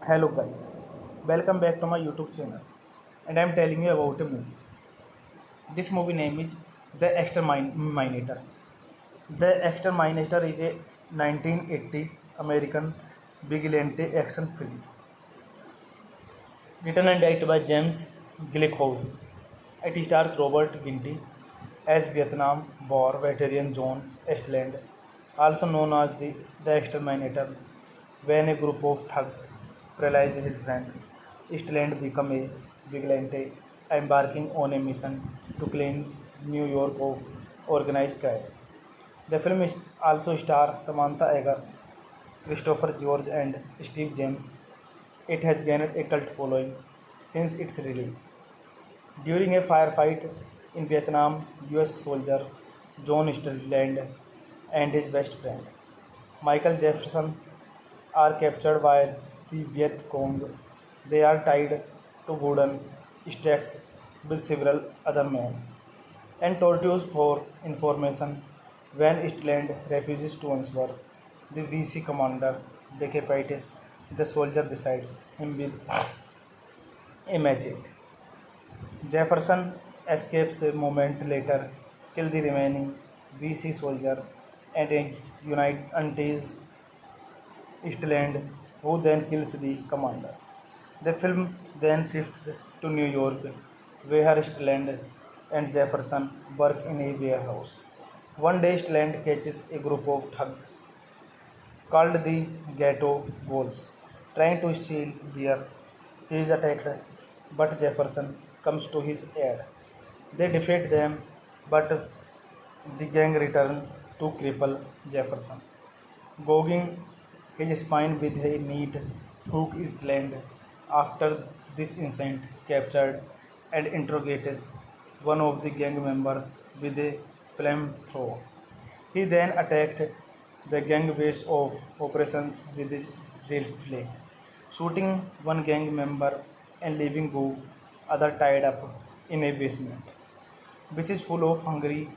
Hello guys, welcome back to my YouTube channel, and I'm telling you about a movie. This movie name is The Exterminator. The Exterminator is a 1980 American vigilante action film written and directed by James Gleehouse. It stars Robert Ginty as Vietnam War veteran John Eastland, also known as the Exterminator. When a group of thugs paralyze his friend, Eastland becomes a vigilante, embarking on a mission to cleanse New York of organized crime. The film also stars Samantha Eggar, Christopher George, and Steve James. It has gained a cult following since its release. During a firefight in Vietnam, US soldier John Sterland and his best friend Michael Jefferson are captured by the Viet Cong. They are tied to wooden stakes with several other men and tortured for information. When Eastland refuses to answer, the VC commander decapitates the soldier beside him with a machete. Jefferson escapes a moment later, kills the remaining VC soldier, and unites Eastland, who then kills the commander. The film then shifts to New York, where Eastland and Jefferson work in a warehouse. One day, Eastland catches a group of thugs called the Ghetto Wolves, trying to steal beer. He is attacked, but Jefferson comes to his aid. They defeat them, but the gang return to cripple Jefferson, gouging his spine with a neat hook is land. After this incident, captured and interrogates one of the gang members with a flamethrower. He then attacked the gang base of operations with his rifle, shooting one gang member and leaving go other tied up in a basement, which is full of hungry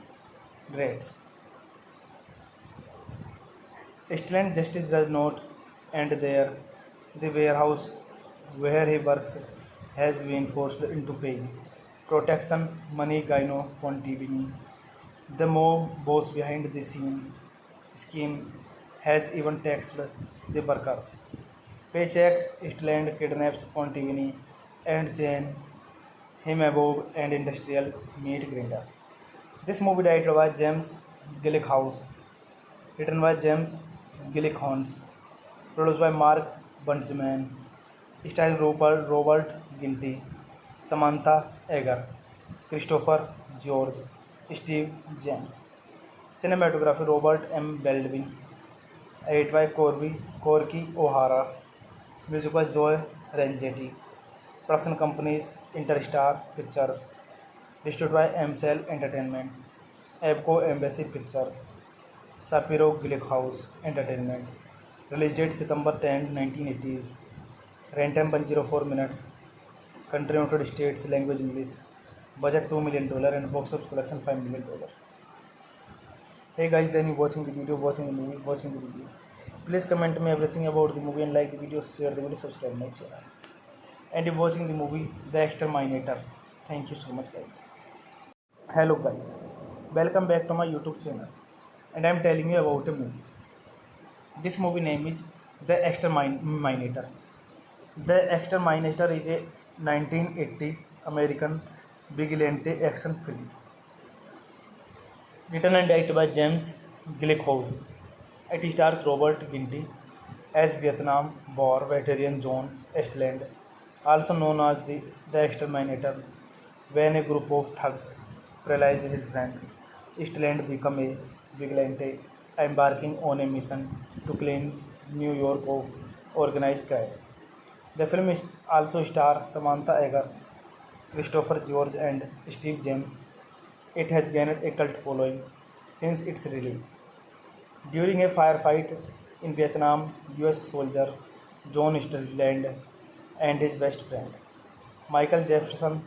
rats. Eastland Justice does not end there. The warehouse where he works has been forced into paying protection money Gino Pontivini. The mob boss behind the scene scheme has even taxed the workers. Paycheck Eastland kidnaps Pontivini and Jane, him above and industrial meat grinder. This movie directed by James Gillickhouse, written by James Gillickhouse, produced by Mark Bunchman, starring Robert Ginty, Samantha Egger, Christopher George, Steve James. Cinematography Robert M. Baldwin, edited by Corky O'Hara, music by Joe Rangetti. Production companies Interstar Pictures, distributed by MCL Entertainment, Abco Embassy Pictures, Sapiro Gillickhouse Entertainment. Release date September 10, 1980s. Runtime 104 minutes. Country United States. Language English. Budget $2 million and box office collection $5 million. Hey guys, then you watching the video, watching the movie, watching the review. Please comment me everything about the movie and like the video, share the video, subscribe my channel. And you're watching the movie The Exterminator. Thank you so much guys. Hello guys, welcome back to my YouTube channel, and I'm telling you about a movie. This movie name is The Exterminator. The Exterminator is a 1980 American vigilante action film written and directed by James Gillickhouse. It stars Robert Ginty as Vietnam War veteran John Estland, also known as the Exterminator. When a group of thugs paralyze his friend, Estland becomes a vigilante, embarking on a mission to cleanse New York of organized crime. The film also stars Samantha Egger, Christopher George, and Steve James. It has gained a cult following since its release. During a firefight in Vietnam, US soldier John Sterland and his best friend Michael Jefferson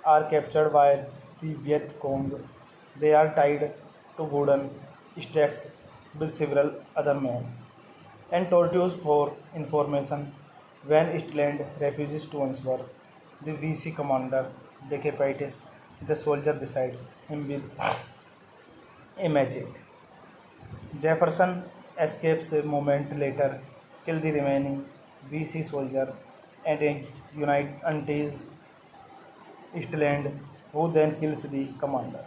are captured by the Viet Cong. They are tied to wooden stacks with several other men and tortured for information. When Sterland refuses to answer, the VC commander decapitates the soldier beside him with a machete. Jefferson escapes a moment later, kills the remaining VC soldier, and unties Sterland, who then kills the commander.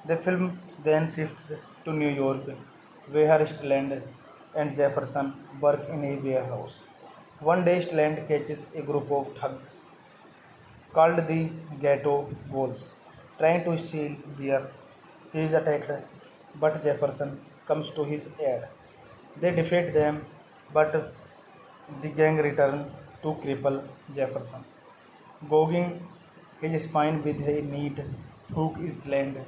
The film then shifts to New York, where Sterland and Jefferson work in a warehouse. One day, Sterland catches a group of thugs called the Ghetto Wolves, trying to steal beer. He is attacked, but Jefferson comes to his aid. They defeat them, but the gang return to cripple Jefferson, gouging his spine with a neat hook. Is land.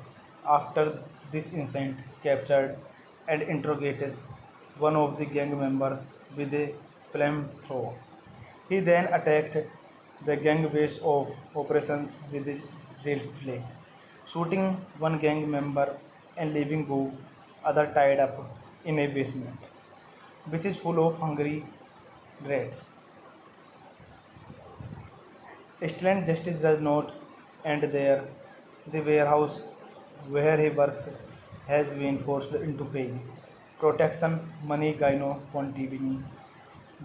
After this incident, captured and interrogates one of the gang members with a flamethrower. He then attacked the gang base of operations with his rifle, shooting one gang member and leaving the other tied up in a basement, which is full of hungry rats. Sterling justice does not end there. The warehouse where he works has been forced into paying protection money. Gyno Pontivini,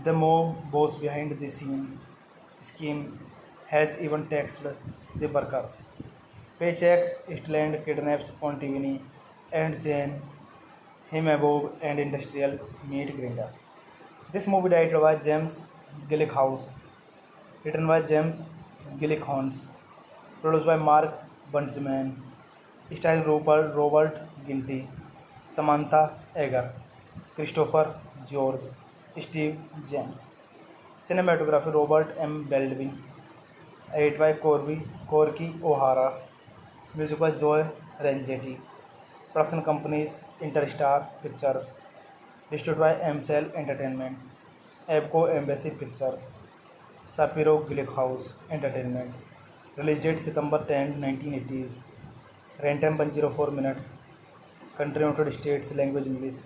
the mob boss behind the scheme, has even taxed the workers. Paycheck. Sterling kidnaps Pontivini and chain him above and industrial meat grinder. This movie directed by James Gillickhouse, written by James Gillickhouse, produced by Mark Bunchman, starring Robert Ginty, Samantha Egger, Christopher George, Steve James. Cinematography Robert M. Baldwin, edited by Corky O'Hara, music by Joe Rangetti. Production companies Interstar Pictures, distributed by MCL Entertainment, Abco Embassy Pictures, Sapiro Gillickhouse Entertainment. Release date September 10, 1980s. Runtime 104 minutes. Country United States. Language English.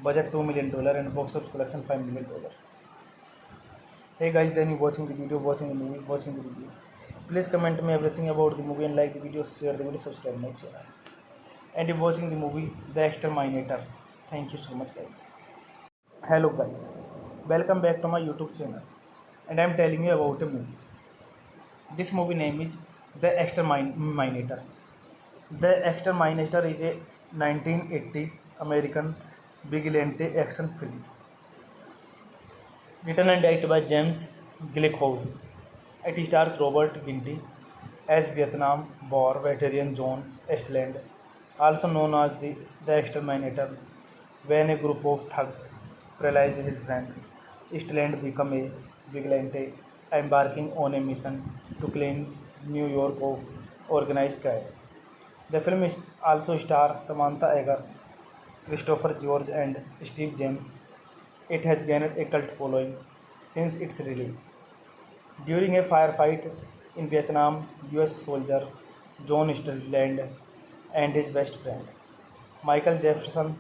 Budget $2 million and box office collection $5 million. Hey guys, then you watching the video, watching the movie, watching the review. Please comment me everything about the movie and like the video, share the video, subscribe my channel. And you're watching the movie The Exterminator. Thank you so much guys. Hello guys, welcome back to my YouTube channel, and I'm telling you about a movie. This movie name is The Exterminator. The Exterminator is a 1980 American vigilante action film written and directed by James Gleeson. It stars Robert Ginty as Vietnam War veteran John Eastland, also known as the Exterminator. When a group of thugs paralyze his friend, Eastland becomes a vigilante, embarking on a mission to cleanse New York of organized crime. The film also stars Samantha Eggar, Christopher George, and Steve James. It has gained a cult following since its release. During a firefight in Vietnam, US soldier John Strickland and his best friend Michael Jefferson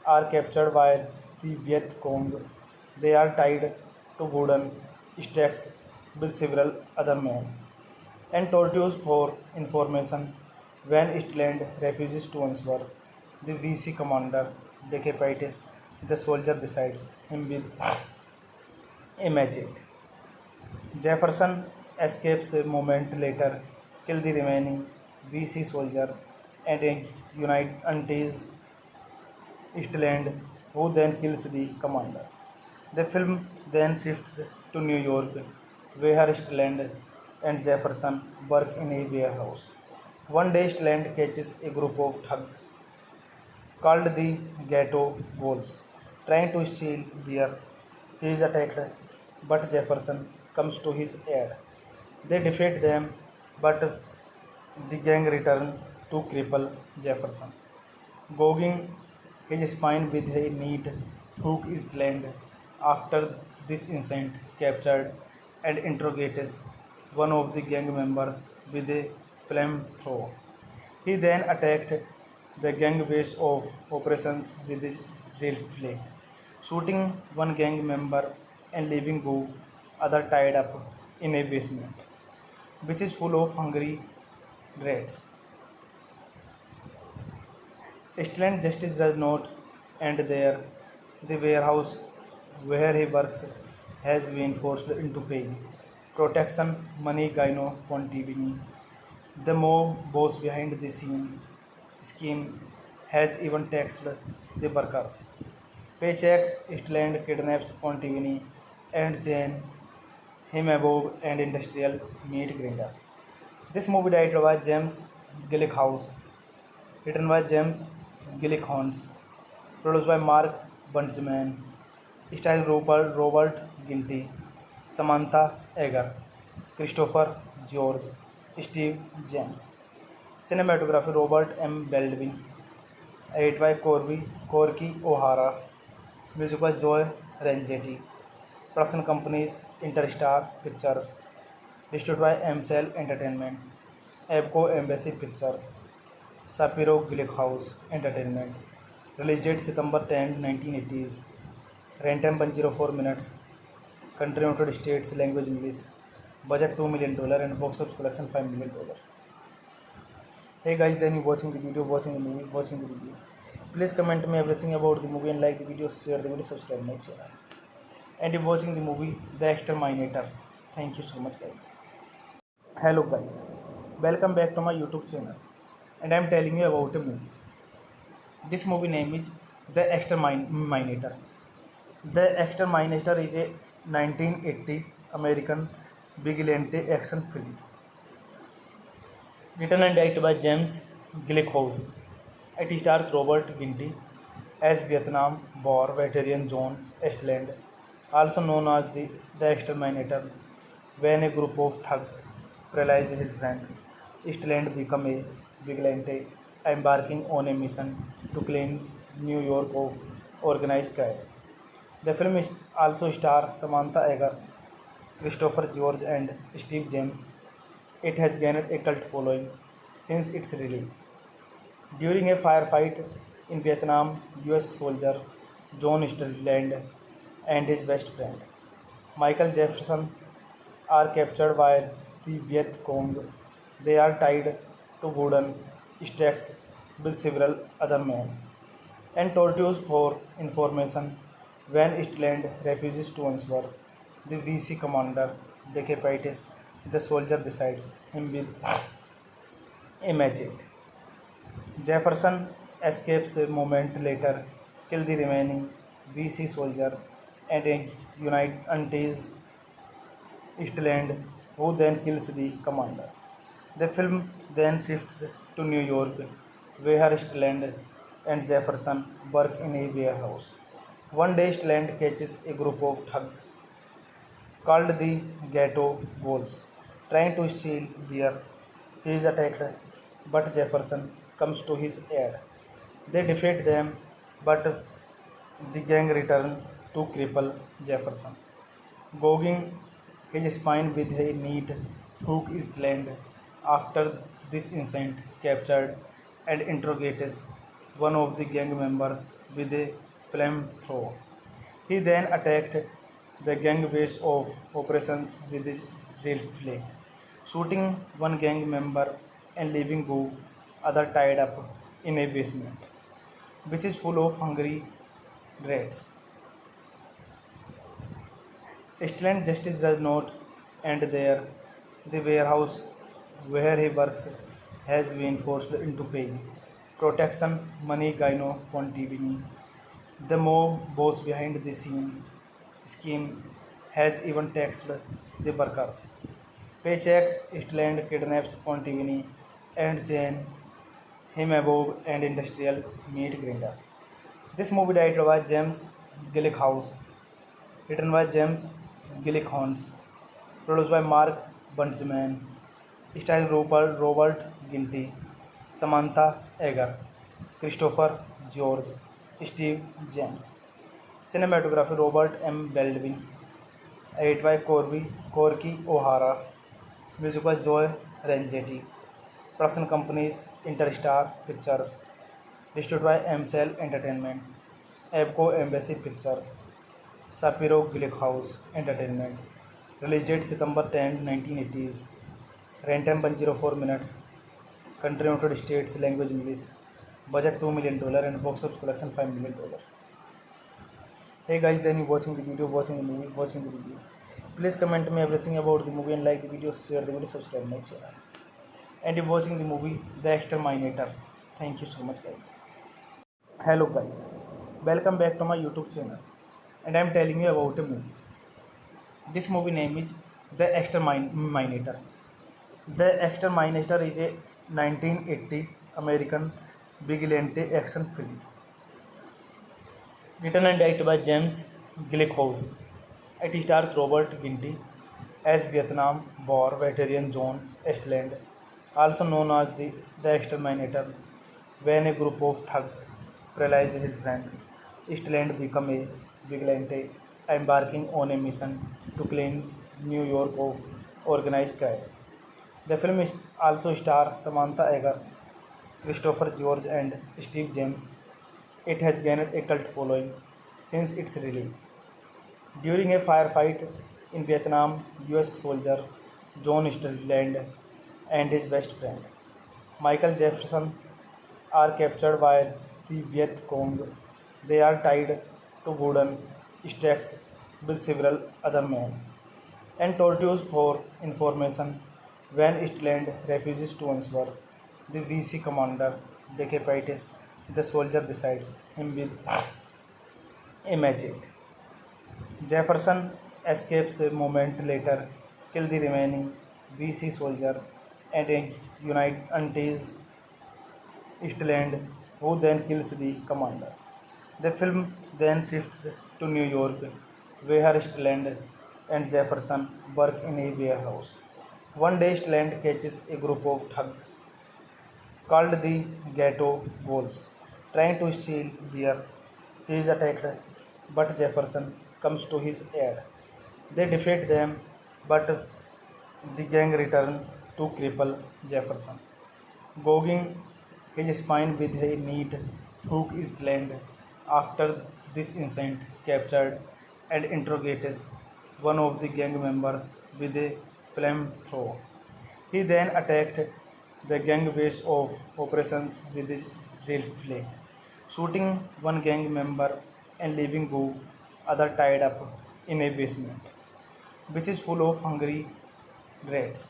are captured by the Viet Cong. They are tied to wooden stakes with several other men and tortured for information. When Strickland refuses to answer, the VC commander decapitates the soldier beside him with a machete. Jefferson escapes a moment later, kills the remaining VC soldier, and unties Eastland, who then kills the commander. The film then shifts to New York, where Eastland and Jefferson work in a warehouse. One day, Eastland catches a group of thugs called the Ghetto Wolves, trying to steal beer. He is attacked, but Jefferson comes to his aid. They defeat them, but the gang return to cripple Jefferson, gouging his spine with a neat hook. Is land after this incident captured and interrogates one of the gang members with a flamethrower. He then attacked the gang base of operations with his rifle, shooting one gang member and leaving go other tied up in a basement, which is full of hungry rats. Eastland justice does not end there. The warehouse where he works has been forced into paying protection money. Gyno Pontivini, the mob boss behind the scene scheme, has even taxed the workers. Paycheck, Eastland kidnaps Pontivini and Jane him above and industrial meat grinder. This movie directed by James Gillickhouse, written by James Gillickhouse, produced by Mark Bunchman, starring Robert Ginty, Samantha Eggar, Christopher George, Steve James. Cinematography Robert M. Baldwin, edited by Corky O'Hara, music by Joe Rangetti. Production companies Interstar Pictures, distributed by MCL Entertainment, Abco Embassy Pictures, Shapiro Gillickhouse Entertainment. Release date September 10, 1980s. Runtime 104 minutes. Country United States. Language English. Budget $2 million and box office collection $5 million. Hey guys, then you watching the video, watching the movie, watching the review. Please comment me everything about the movie and like the video, share the video, subscribe my channel. And you're watching the movie The Exterminator. Thank you so much guys. Hello guys, welcome back to my YouTube channel, and I am telling you about a movie. This movie name is The Exterminator. The Exterminator is a 1980 American vigilante action film written and directed by James Gleeson. It stars Robert Ginty as Vietnam War veteran John Eastland, also known as the Exterminator. When a group of thugs paralyze his friend, Eastland becomes a vigilante, embarking on a mission to cleanse New York of organized crime. The film also stars Samantha Eggar, Christopher George, and Steve James. It has gained a cult following since its release. During a firefight in Vietnam, US soldier John Strickland and his best friend Michael Jefferson are captured by the Viet Cong. They are tied to wooden stakes with several other men and tortured for information. When Eastland refuses to answer, the VC commander decapitates the soldier beside him with a machete. Jefferson escapes a moment later, kills the remaining VC soldier, and unites Eastland, who then kills the commander. The film then shifts to New York, where Eastland and Jefferson work in a warehouse. One day, Eastland catches a group of thugs called the Ghetto Wolves, trying to steal beer. He is attacked, but Jefferson comes to his aid. They defeat them, but the gang return to cripple Jefferson, gouging his spine with a neat hook. Eastland, after this incident, captured and interrogates one of the gang members with a flamethrower. He then attacked the gang base of operations with his rifle, shooting one gang member and leaving two other tied up in a basement, which is full of hungry rats. Eastland justice does not end there. The warehouse where he works has been forced into paying protection money. Gyno Pontivini, the mob boss behind the scene scheme, has even taxed the workers. Paycheck. Eastland kidnaps Pontivini and chain him above an industrial meat grinder. This movie directed by James Gillickhouse, written by James Gillickhouse, produced by Mark Bunchman, starring Robert Ginty, Samantha Egger, Christopher George, Steve James. Cinematography Robert M. Baldwin, edited by Corky O'Hara, music by Joe Rangetti. Production companies Interstar Pictures, distributed by MCL Entertainment, Abco Embassy Pictures, Shapiro Gillickhouse Entertainment. Release date September 10, 1980s. Runtime 104 minutes. Country United States. Language English. Budget $2 million and box office collection $5 million. Hey guys, then you watching the video, watching the movie, watching the review. Please comment me everything about the movie and like the video, share the video, subscribe my channel. And you're watching the movie The Exterminator. Thank you so much guys. Hello guys, welcome back to my YouTube channel, and I'm telling you about a movie. This movie name is The Exterminator. The Exterminator is a 1980 American vigilante action film, written and directed by James Gillickhouse. It stars Robert Ginty as Vietnam War veteran John Eastland, also known as the Exterminator. When a group of thugs paralyze his friend, Eastland becomes a vigilante, embarking on a mission to cleanse New York of organized crime. The film also stars Samantha Egger, Christopher George, and Steve James. It has gained a cult following since its release. During a firefight in Vietnam, US soldier John Eastland and his best friend Michael Jefferson are captured by the Viet Cong. They are tied to wooden stacks with several other men and tortured for information. When Eastland refuses to answer, the VC commander decapitates the soldier beside him with a machete. Jefferson escapes a moment later, kills the remaining VC soldier, and unites Eastland, who then kills the commander. The film then shifts to New York, where Eastland and Jefferson work in a warehouse. One day, Eastland catches a group of thugs called the Ghetto Wolves, trying to steal beer. He is attacked, but Jefferson comes to his aid. They defeat them, but the gang return to cripple Jefferson, gouging his spine with a neat hook. Eastland, after this incident, captured and interrogates one of the gang members with a flamethrower. He then attacked the gang base of operations with his rifle, shooting one gang member and leaving two other tied up in a basement, which is full of hungry grades.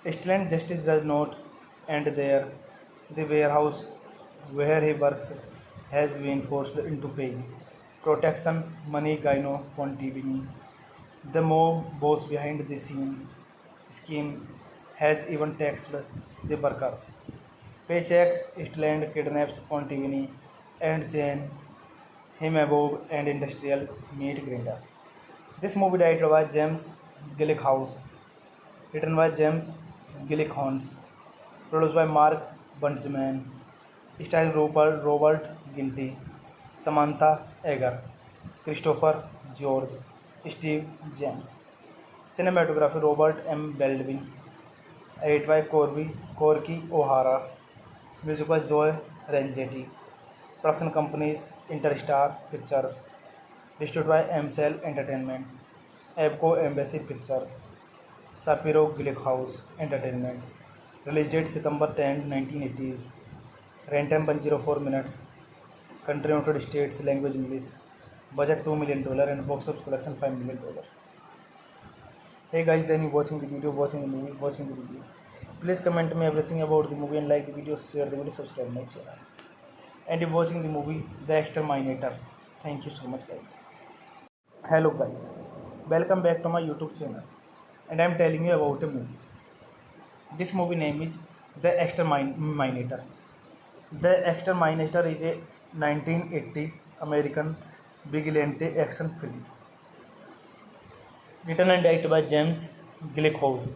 Stellan justice does not end there. The warehouse where he works has been forced into paying protection money Gyno Pontivini. The mob boss behind the scene scheme has even taxed the workers. Paycheck Stellan kidnaps Pontivini and chain him above and industrial meat grinder. This movie directed by James Gillickhouse, written by James Gillickhouse, produced by Mark Bunchman, starring Robert Ginty, Samantha Egger, Christopher George, Steve James. Cinematography Robert M. Baldwin, edited by Corky O'Hara, music by Joe Rangetti. Production companies Interstar Pictures, distributed by MCL Entertainment, Abco Embassy Pictures, Sapiro Gillickhouse Entertainment. Release date September 10, 1980s. Runtime 104 minutes. Country United States. Language English. Budget $2 million and box office collection $5 million. Hey guys, then you watching the video, watching the movie, watching the video. Please comment me everything about the movie and like the video, share the video, subscribe my channel. And if watching the movie The Exterminator. Thank you so much guys. Hello guys, welcome back to my YouTube channel and I am telling you about a movie. This movie name is The Exterminator. The Exterminator is a 1980 American vigilante action film written and directed by James Gillickhouse.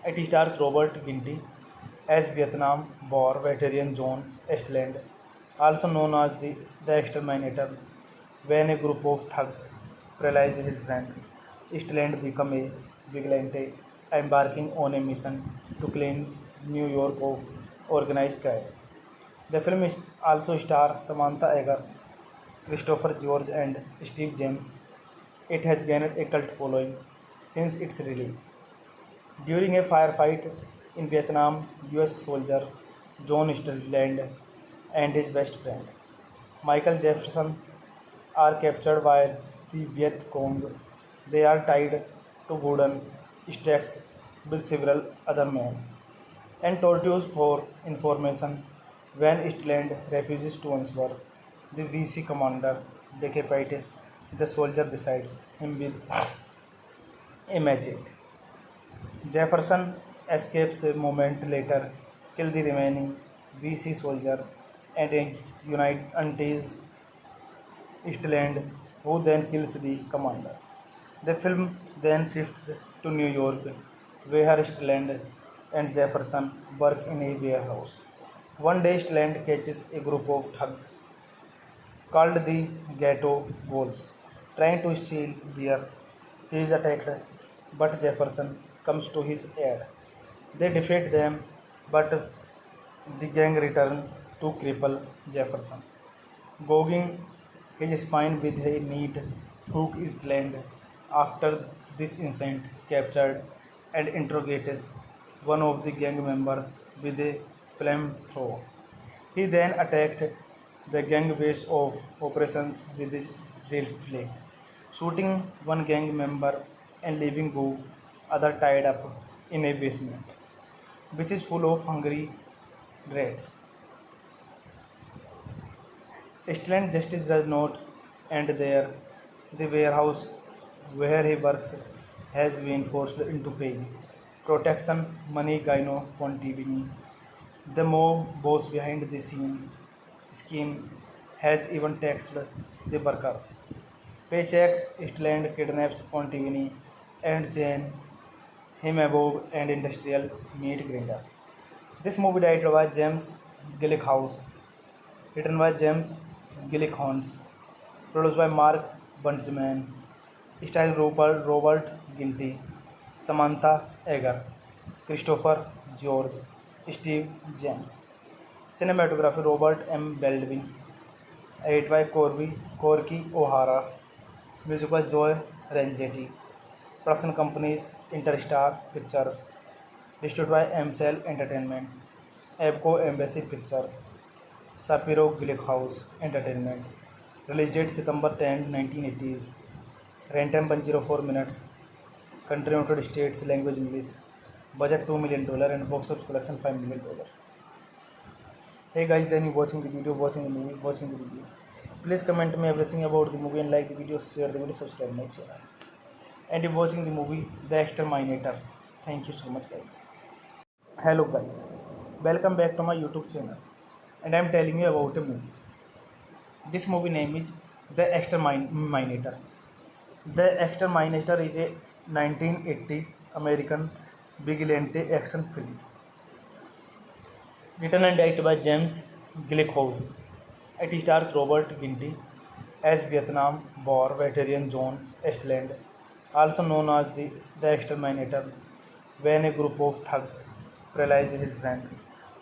It stars Robert Ginty as Vietnam War veteran John Estland, also known as the Exterminator. When a group of thugs paralyze his friend, Estland becomes a vigilante, embarking on a mission to cleanse New York of organized crime. The film also stars Samantha Egger, Christopher George, and Steve James. It has gained a cult following since its release. During a firefight in Vietnam, US soldier John Stelland and his best friend Michael Jefferson are captured by the Viet Cong. They are tied to wooden stakes with several other men and tortured for information. When Stelland refuses to answer, the VC commander decapitates the soldier beside him with a machete. Jefferson escapes a moment later, kills the remaining VC soldier, and unites Stelland, who then kills the commander. The film then shifts to New York, where Stelland and Jefferson work in a warehouse. One day, Stelland catches a group of thugs called the Ghetto Wolves, trying to steal beer. He is attacked, but Jefferson comes to his aid. They defeat them, but the gang return to cripple Jefferson, gouging his spine with a neat hook. Is land after this incident captured and interrogates one of the gang members with a flamethrower. He then attacked the gang base of operations with his rifle, shooting one gang member and leaving go other tied up in a basement, which is full of hungry rats. Stellan justice does not end there. The warehouse where he works has been forced into paying protection money Gyno Pontivini. The mob boss behind the scene scheme has even taxed the workers. Paycheck Stellan kidnaps Pontivini and chain him above and industrial meat grinder. This movie directed by James Gillickhouse, written by James Gillickhouse, produced by Mark Bunchman, starring Robert Ginty, Samantha Egger, Christopher George, Steve James. Cinematography Robert M. Baldwin, edited by Corky O'Hara, music by Joe Rangetti. Production companies Interstar Pictures, distributed by MCL Entertainment, Abco Embassy Pictures, Sapiro Gillickhouse Entertainment. Release date September 10, 1980s. Runtime 104 minutes. Country United States, language English. Budget $2 million and box office collection $5 million. Hey guys, then you watching the video, watching the movie, watching the review. Please comment me everything about the movie and like the video, share the video, subscribe my channel. And you're watching the movie The Exterminator. Thank you so much guys. Hello guys, welcome back to my YouTube channel. And I'm telling you about a movie. This movie name is The Exterminator. The Exterminator is a 1980 American vigilante action film written and directed by James Gleeson. It stars Robert Ginty as Vietnam War veteran John Eastland, also known as the Exterminator. When a group of thugs paralyze his friend,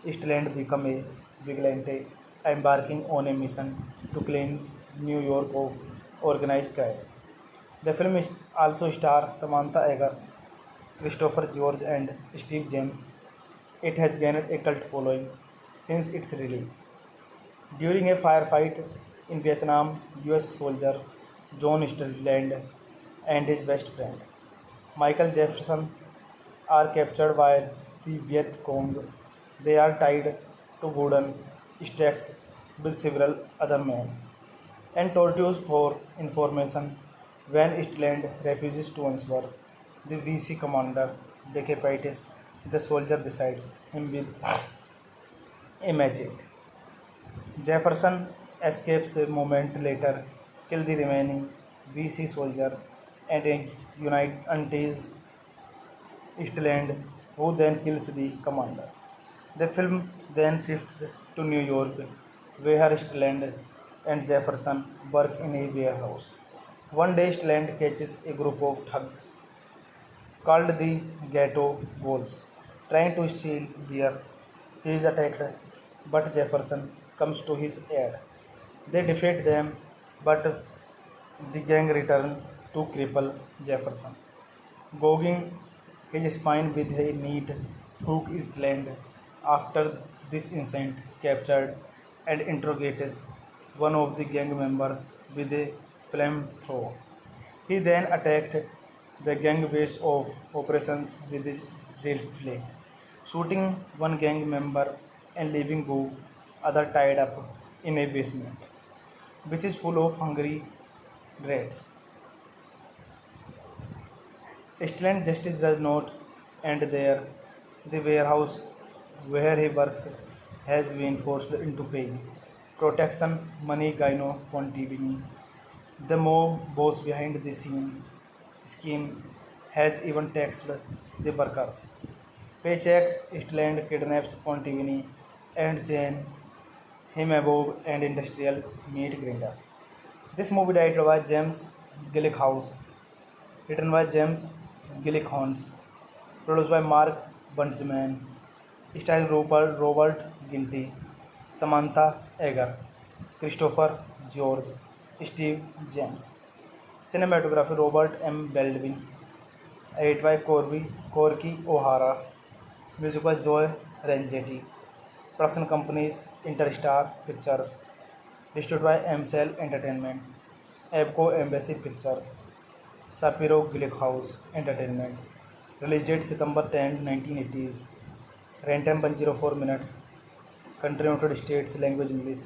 Eastland becomes a vigilante, embarking on a mission to cleanse New York of organized crime. The film also stars Samantha Eggar, Christopher George, and Steve James. It has gained a cult following since its release. During a firefight in Vietnam, US soldier John Eastland and his best friend Michael Jefferson are captured by the Viet Cong. They are tied to wooden stacks with several other men and tortured for information. When Eastland refuses to answer, the VC commander decapitates the soldier beside him with a machete. Jefferson escapes a moment later, kills the remaining VC soldier, and unites Eastland, who then kills the commander. The film then shifts to New York, where Eastland and Jefferson work in a warehouse. One day, Eastland catches a group of thugs called the Ghetto Wolves, trying to steal beer. He is attacked, but Jefferson comes to his aid. They defeat them, but the gang return to cripple Jefferson, gouging his spine with a neat hook. Eastland, after this incident, captured and interrogates one of the gang members with a flamethrower. He then attacked the gang base of operations with his rifle, shooting one gang member and leaving the other tied up in a basement, which is full of hungry rats. Eastland justice does not end there. The warehouse where he works has been forced into paying protection money. Gyno Pontivini, the mob boss behind the scheme, has even taxed the workers. Paycheck. Eastland kidnaps Pontivini and chain him above an industrial meat grinder. This movie directed by James Gleeson, written by James Gleeson, produced by Mark Bunchman, starring Robert Ginty, Samantha Eggar, Christopher George, Steve James. Cinematography Robert M. Baldwin, edited by Corky O'Hara, music by Joe Rangetti. Production companies Interstar Pictures, distributed by MCL Entertainment, Abco Embassy Pictures, Shapiro Gleeson Entertainment. Release date September 10, 1980s. Runtime 104 minutes. Country United States, language English.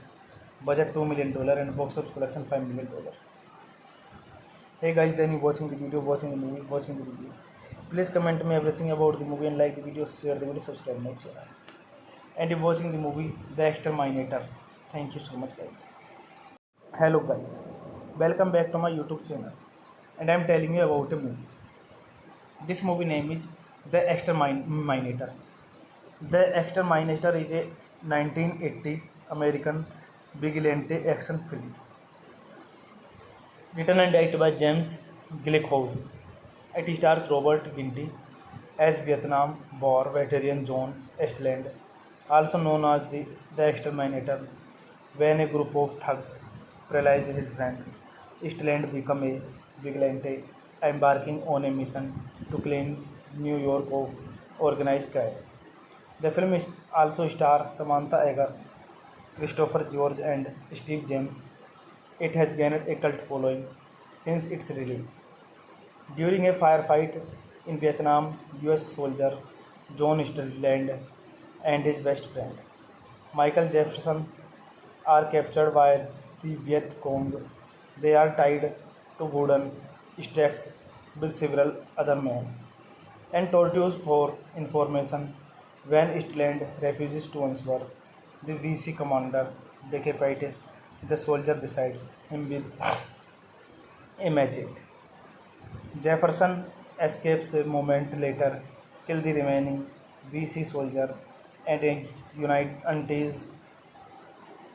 Budget $2 million and box office collection $5 million. Hey guys, then you watching the video, watching the movie, watching the review. Please comment me everything about the movie and like the video, share the video, subscribe my channel. And you're watching the movie The Exterminator. Thank you so much guys. Hello guys, welcome back to my YouTube channel. And I'm telling you about a movie. This movie name is The Exterminator. The Exterminator is a 1980 American vigilante action film written and directed by James Gleeson. It stars Robert Ginty as Vietnam War veteran John Eastland, also known as the Exterminator. When a group of thugs paralyze his friend, Eastland becomes a vigilante, embarking on a mission to cleanse New York of organized crime. The film also stars Samantha Eggar, Christopher George, and Steve James. It has gained a cult following since its release. During a firefight In Vietnam, US soldier John Strickland and his best friend Michael Jefferson are captured by the Viet Cong. They are tied to wooden stakes with several other men and tortured for information. When Strickland refuses to answer, the VC commander decapitates the soldier beside him with a machete. Jefferson escapes a moment later, kills the remaining VC soldier, and unties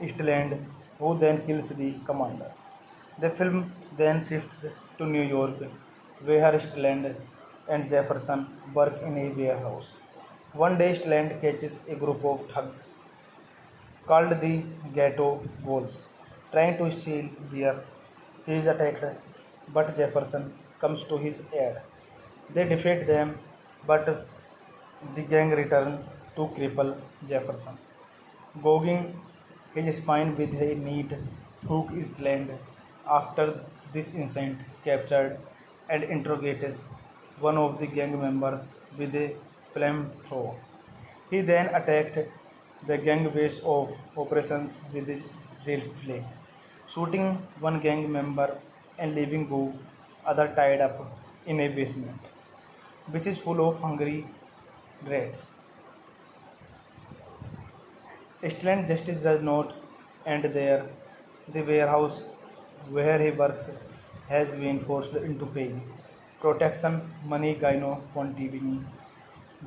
Eastland, who then kills the commander. The film then shifts to New York, where Eastland and Jefferson work in a warehouse. One day, Eastland catches a group of thugs called the Ghetto Wolves, trying to steal beer. He is attacked, but Jefferson comes to his aid. They defeat them, but the gang return to cripple Jefferson, gouging his spine with a neat hook. Is land after this incident captured and interrogates one of the gang members with a flamethrower. He then attacked the gang base of operations with his rifle, shooting one gang member and leaving two other tied up in a basement, which is full of hungry rats. Strickland justice does not end there. The warehouse where he works has been forced into paying protection money. Gyno Pontivini,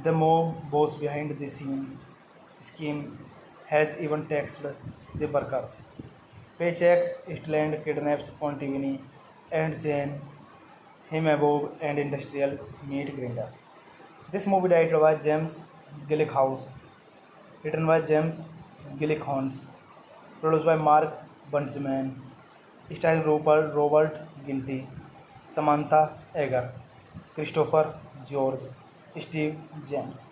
the mob boss behind the scene scheme, has even taxed the workers. Paycheck. Strickland kidnaps Pontivini and chain him above an industrial meat grinder. This movie directed by James Gillickhouse, written by James Gillickhouse, produced by Mark Bunchman, starring Robert Ginty, Samantha Egger, Christopher George, Steve James.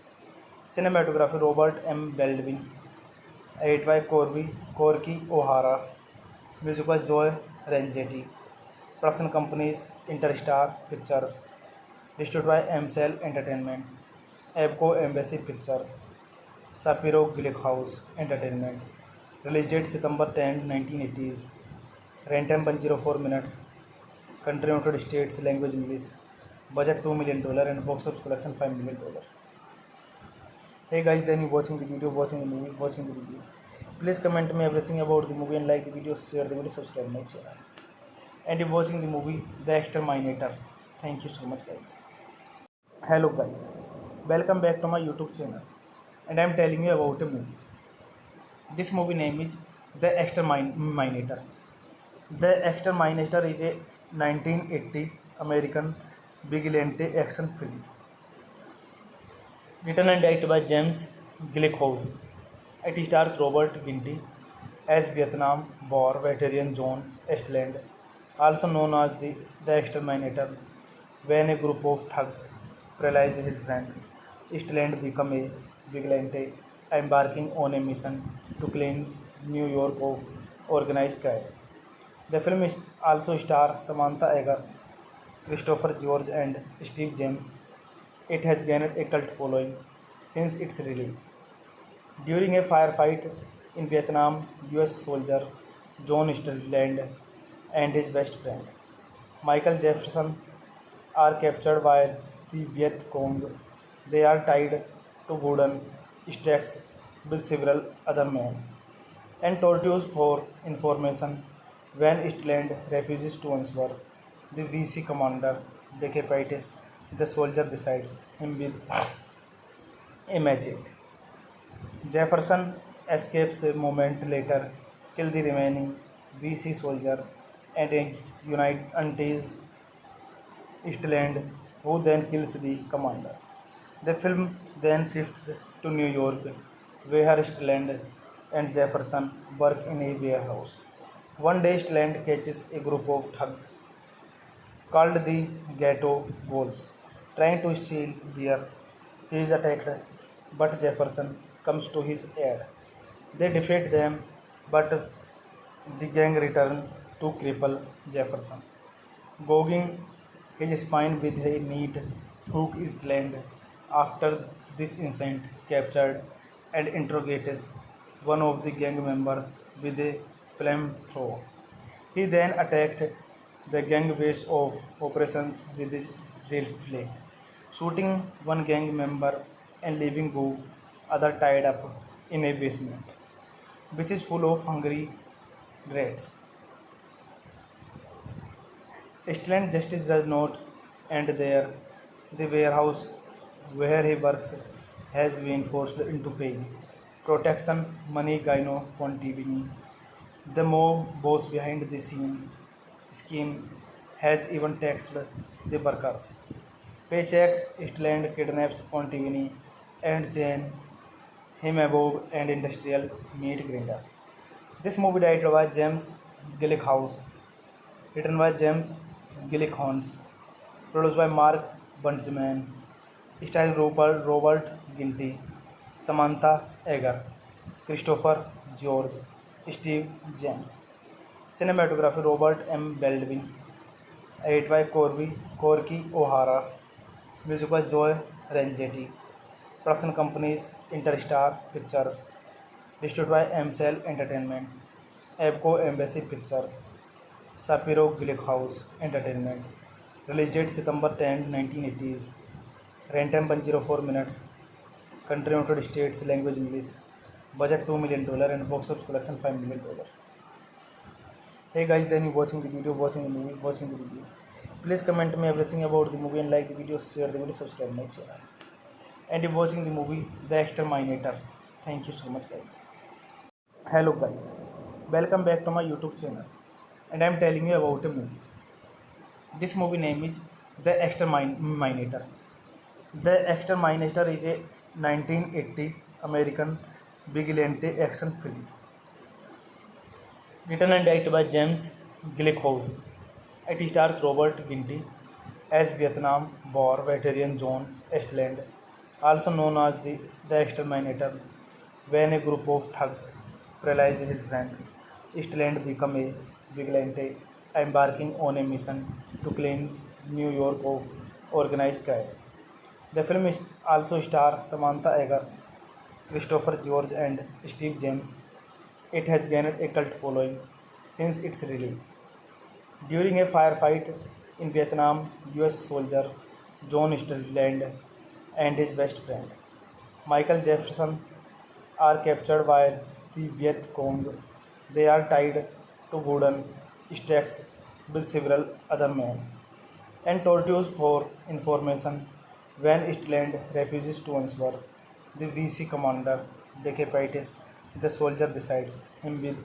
Cinematography Robert M. Baldwin, edited by Corky O'Hara, music by Joe Rangetti. Production companies Interstar Pictures, distributed by MCL Entertainment, Abco Embassy Pictures, Shapiro Gillickhouse Entertainment. Release date September 10, 1980s. Runtime 104 minutes. Country United States. Language English. Budget $2 million and box office collection $5 million. Hey guys, then you watching the video, watching the movie, watching the video. Please comment me everything about the movie and like the video, share the video, subscribe my channel. And if watching the movie The Exterminator. Thank you so much guys. Hello guys, welcome back to my YouTube channel, and I am telling you about a movie. This movie name is The Exterminator. The Exterminator is a 1980 American vigilante action film, written and directed by James Gillickhouse. It stars Robert Ginty as Vietnam War veteran John Eastland, also known as the Exterminator. When a group of thugs paralyze his friend, Eastland becomes a vigilante, embarking on a mission to cleanse New York of organized crime. The film also stars Samantha Egger, Christopher George, and Steve James. It has gained a cult following since its release. During a firefight in Vietnam, US soldier John Strickland and his best friend Michael Jefferson are captured by the Viet Cong. They are tied to wooden stakes with several other men and tortured for information. When Strickland refuses to answer, the VC commander decapitates the soldier beside him with a machete. Jefferson escapes a moment later, kills the remaining VC soldier, and unties Eastland, who then kills the commander. The film then shifts to New York, where Eastland and Jefferson work in a warehouse. One day, Eastland catches a group of thugs called the Ghetto Wolves, trying to steal beer. He is attacked, but Jefferson comes to his aid. They defeat them, but the gang return to cripple Jefferson, gouging his spine with a neat Hook is land after this incident captured and interrogates one of the gang members with a flamethrower. He then attacked the gang base of operations with his rifle, shooting one gang member and leaving two other tied up in a basement, which is full of hungry rats. Eastland Justice does not end there. The warehouse where he works has been forced into paying protection money Gyno Pontivini. The mob boss behind the scene scheme has even taxed the workers. Paycheck Eastland kidnaps Pontivini and chain him above and industrial meat grinder. This movie directed by James Gillickhouse, written by James Gillickhouse, produced by Mark Bunchman, starring Robert Ginty, Samantha Egger, Christopher George, Steve James. Cinematography Robert M. Baldwin, edited by Corky O'Hara, music by Joe Rangetti. Production companies Interstar Pictures, distributed by MCL Entertainment, Abco Embassy Pictures, Sapiro Gillickhouse Entertainment. Release date September 10, 1980s. Runtime 104 minutes. Country United States. Language English. Budget $2 million and box office collection $5 million. Hey guys, then you watching the video, watching the movie, watching the video. Please comment me everything about the movie and like the video, share the video, subscribe my channel. And you're watching the movie The Exterminator. Thank you so much guys. Hello guys, welcome back to my YouTube channel, and I'm telling you about a movie. This movie name is The Exterminator. The Exterminator is a 1980 American vigilante action film, written and directed by James Gillickhouse. It stars Robert Ginty as Vietnam War veteran John Eastland, also known as the Exterminator. When a group of thugs paralyze his friend, Eastland becomes a vigilante, embarking on a mission to cleanse New York of organized crime. The film also stars Samantha Egger, Christopher George, and Steve James. It has gained a cult following since its release. During a firefight in Vietnam, US soldier John Eastland and his best friend Michael Jefferson are captured by the Viet Cong. They are tied to wooden stacks with several other men and tortured for information. When Eastland refuses to answer, the VC commander decapitates the soldier beside him with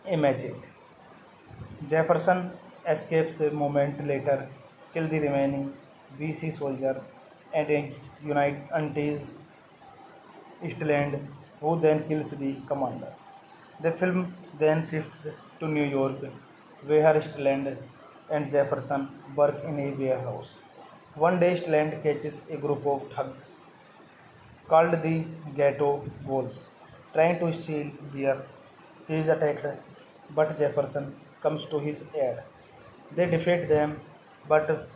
a machete. Jefferson escapes a moment later, kills the remaining VC soldier, and unties Eastland, who then kills the commander. The film then shifts to New York, where Eastland and Jefferson work in a warehouse. One day, Eastland catches a group of thugs called the Ghetto Wolves, trying to steal beer. He is attacked, but Jefferson comes to his aid. They defeat them, but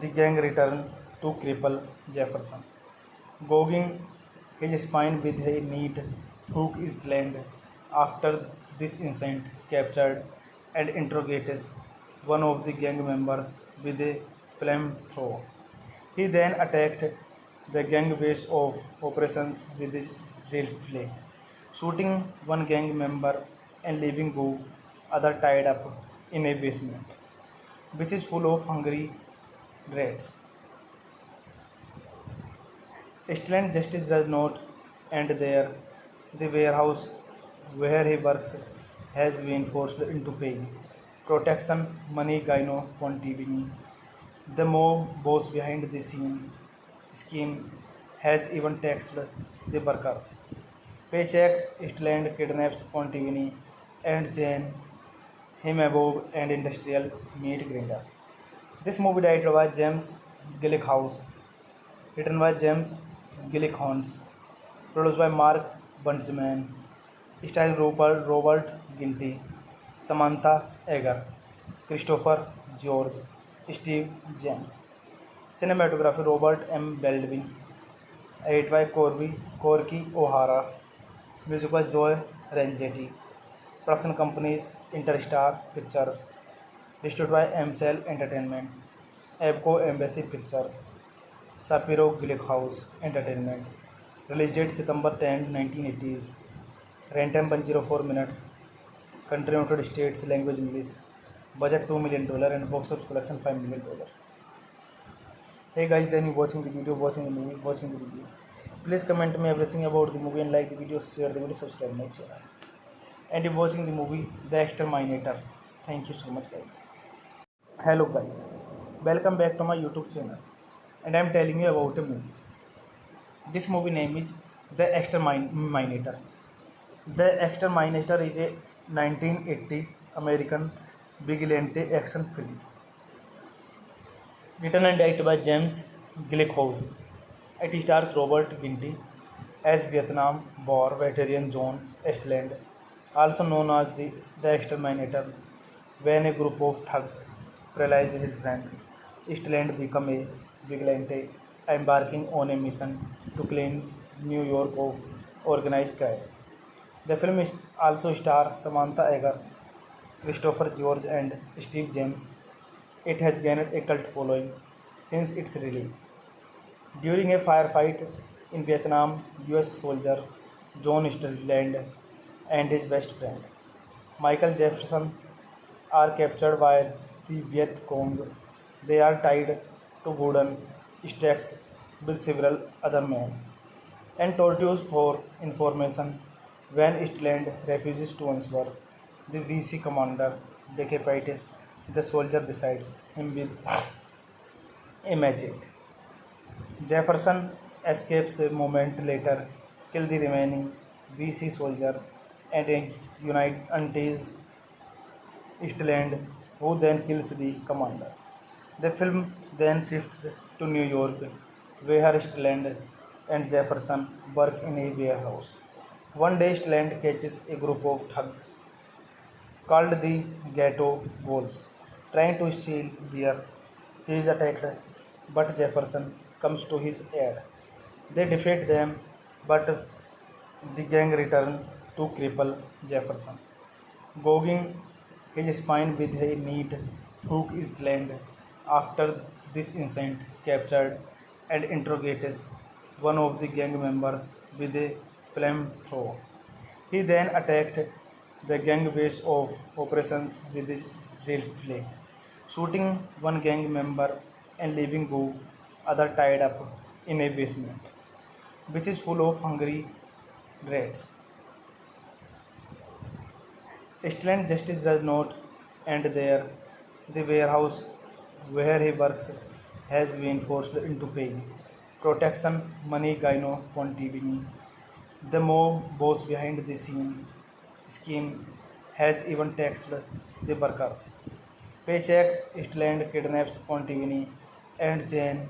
the gang return to cripple Jefferson, gouging his spine with a neat hook. Eastland, after this incident, captured and interrogates one of the gang members with a flamethrower. He then attacked the gang base of operations with his rifle, shooting one gang member and leaving two other tied up in a basement, which is full of hungry rats. Eastland Justice does not end there. The warehouse where he works has been forced into paying protection money Gyno Pontivini. The mob boss behind the scene scheme has even taxed the workers. Paycheck Eastland kidnaps Pontivini and chain him above and industrial meat grinder. This movie directed by James Gillickhouse, written by James Gillickhouse, produced by Mark Bunchman, starring Robert Ginty, Samantha Egger, Christopher George, Steve James. Cinematography Robert M. Baldwin. Edit by Corky O'Hara. Music by Joe Rangetti. Production companies Interstar Pictures. Distributed by MCL Entertainment. Abco Embassy Pictures. Sapiro Glickenhaus Entertainment. Release date September 10, 1980s. Runtime 104 minutes. Country United States. Language English. Budget $2 million and box office collection $5 million. Hey guys, then you watching the video, watching the movie, watching the review. Please comment me everything about the movie and like the video, share the video, subscribe my channel. And you're watching the movie The Exterminator. Thank you so much guys. Hello guys, welcome back to my YouTube channel. And I'm telling you about a movie. This movie name is The Exterminator. The Exterminator is a 1980 American vigilante action film. Written and directed by James Glickenhaus. It stars Robert Ginty as Vietnam War veteran John Eastland, also known as the Exterminator. When a group of thugs paralyze his friend, Eastland becomes a vigilante, embarking on a mission to cleanse New York of organized crime. The film also stars Samantha Eggar, Christopher George, and Steve James. It has gained a cult following since its release. During a firefight in Vietnam, US soldier John Eastland and his best friend Michael Jefferson are captured by the Viet Cong. They are tied to wooden stakes with several other men and tortured for information. When Eastland refuses to answer, the VC commander decapitates the soldier beside him with a machete. Jefferson escapes a moment later, kills the remaining VC soldier, and unites Eastland, who then kills the commander. The film then shifts to New York, where Eastland and Jefferson work in a warehouse. One day, Eastland catches a group of thugs called the Ghetto Wolves, trying to steal beer. He is attacked, but Jefferson comes to his aid. They defeat them, but the gang return to cripple Jefferson, gouging his spine with a neat hook. Eastland, after this incident, captured and interrogates one of the gang members with a flamethrower. He then attacked the gang base of operations with his rifle, shooting one gang member and leaving the other tied up in a basement, which is full of hungry rats. Eastland justice does not end there. The warehouse where he works has been forced into paying protection money. Gino Pontivini, the mob boss behind the scheme, has even taxed the workers. Paycheck. Eastland kidnaps Pontivini and chain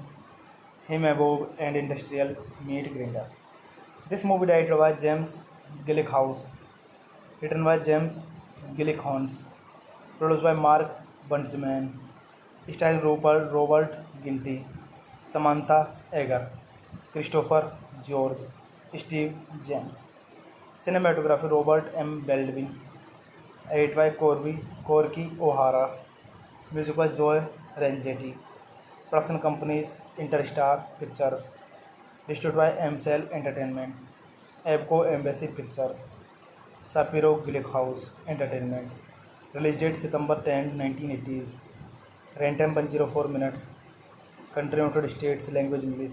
him above an industrial meat grinder. This movie directed by James Glickenhaus, written by James Glickenhaus, produced by Mark Bunchman, starring Robert Ginty, Samantha Eggar, Christopher George, Steve James. Cinematography Robert M. Baldwin. Edit by Corky O'Hara. Music by Joe Rangetti. Production companies Interstar Pictures. Distributed by MCL Entertainment. Abco Embassy Pictures. Sapiro Glickenhaus Entertainment. Release date September 10, 1980s. Runtime 104 minutes. Country United States. Language English.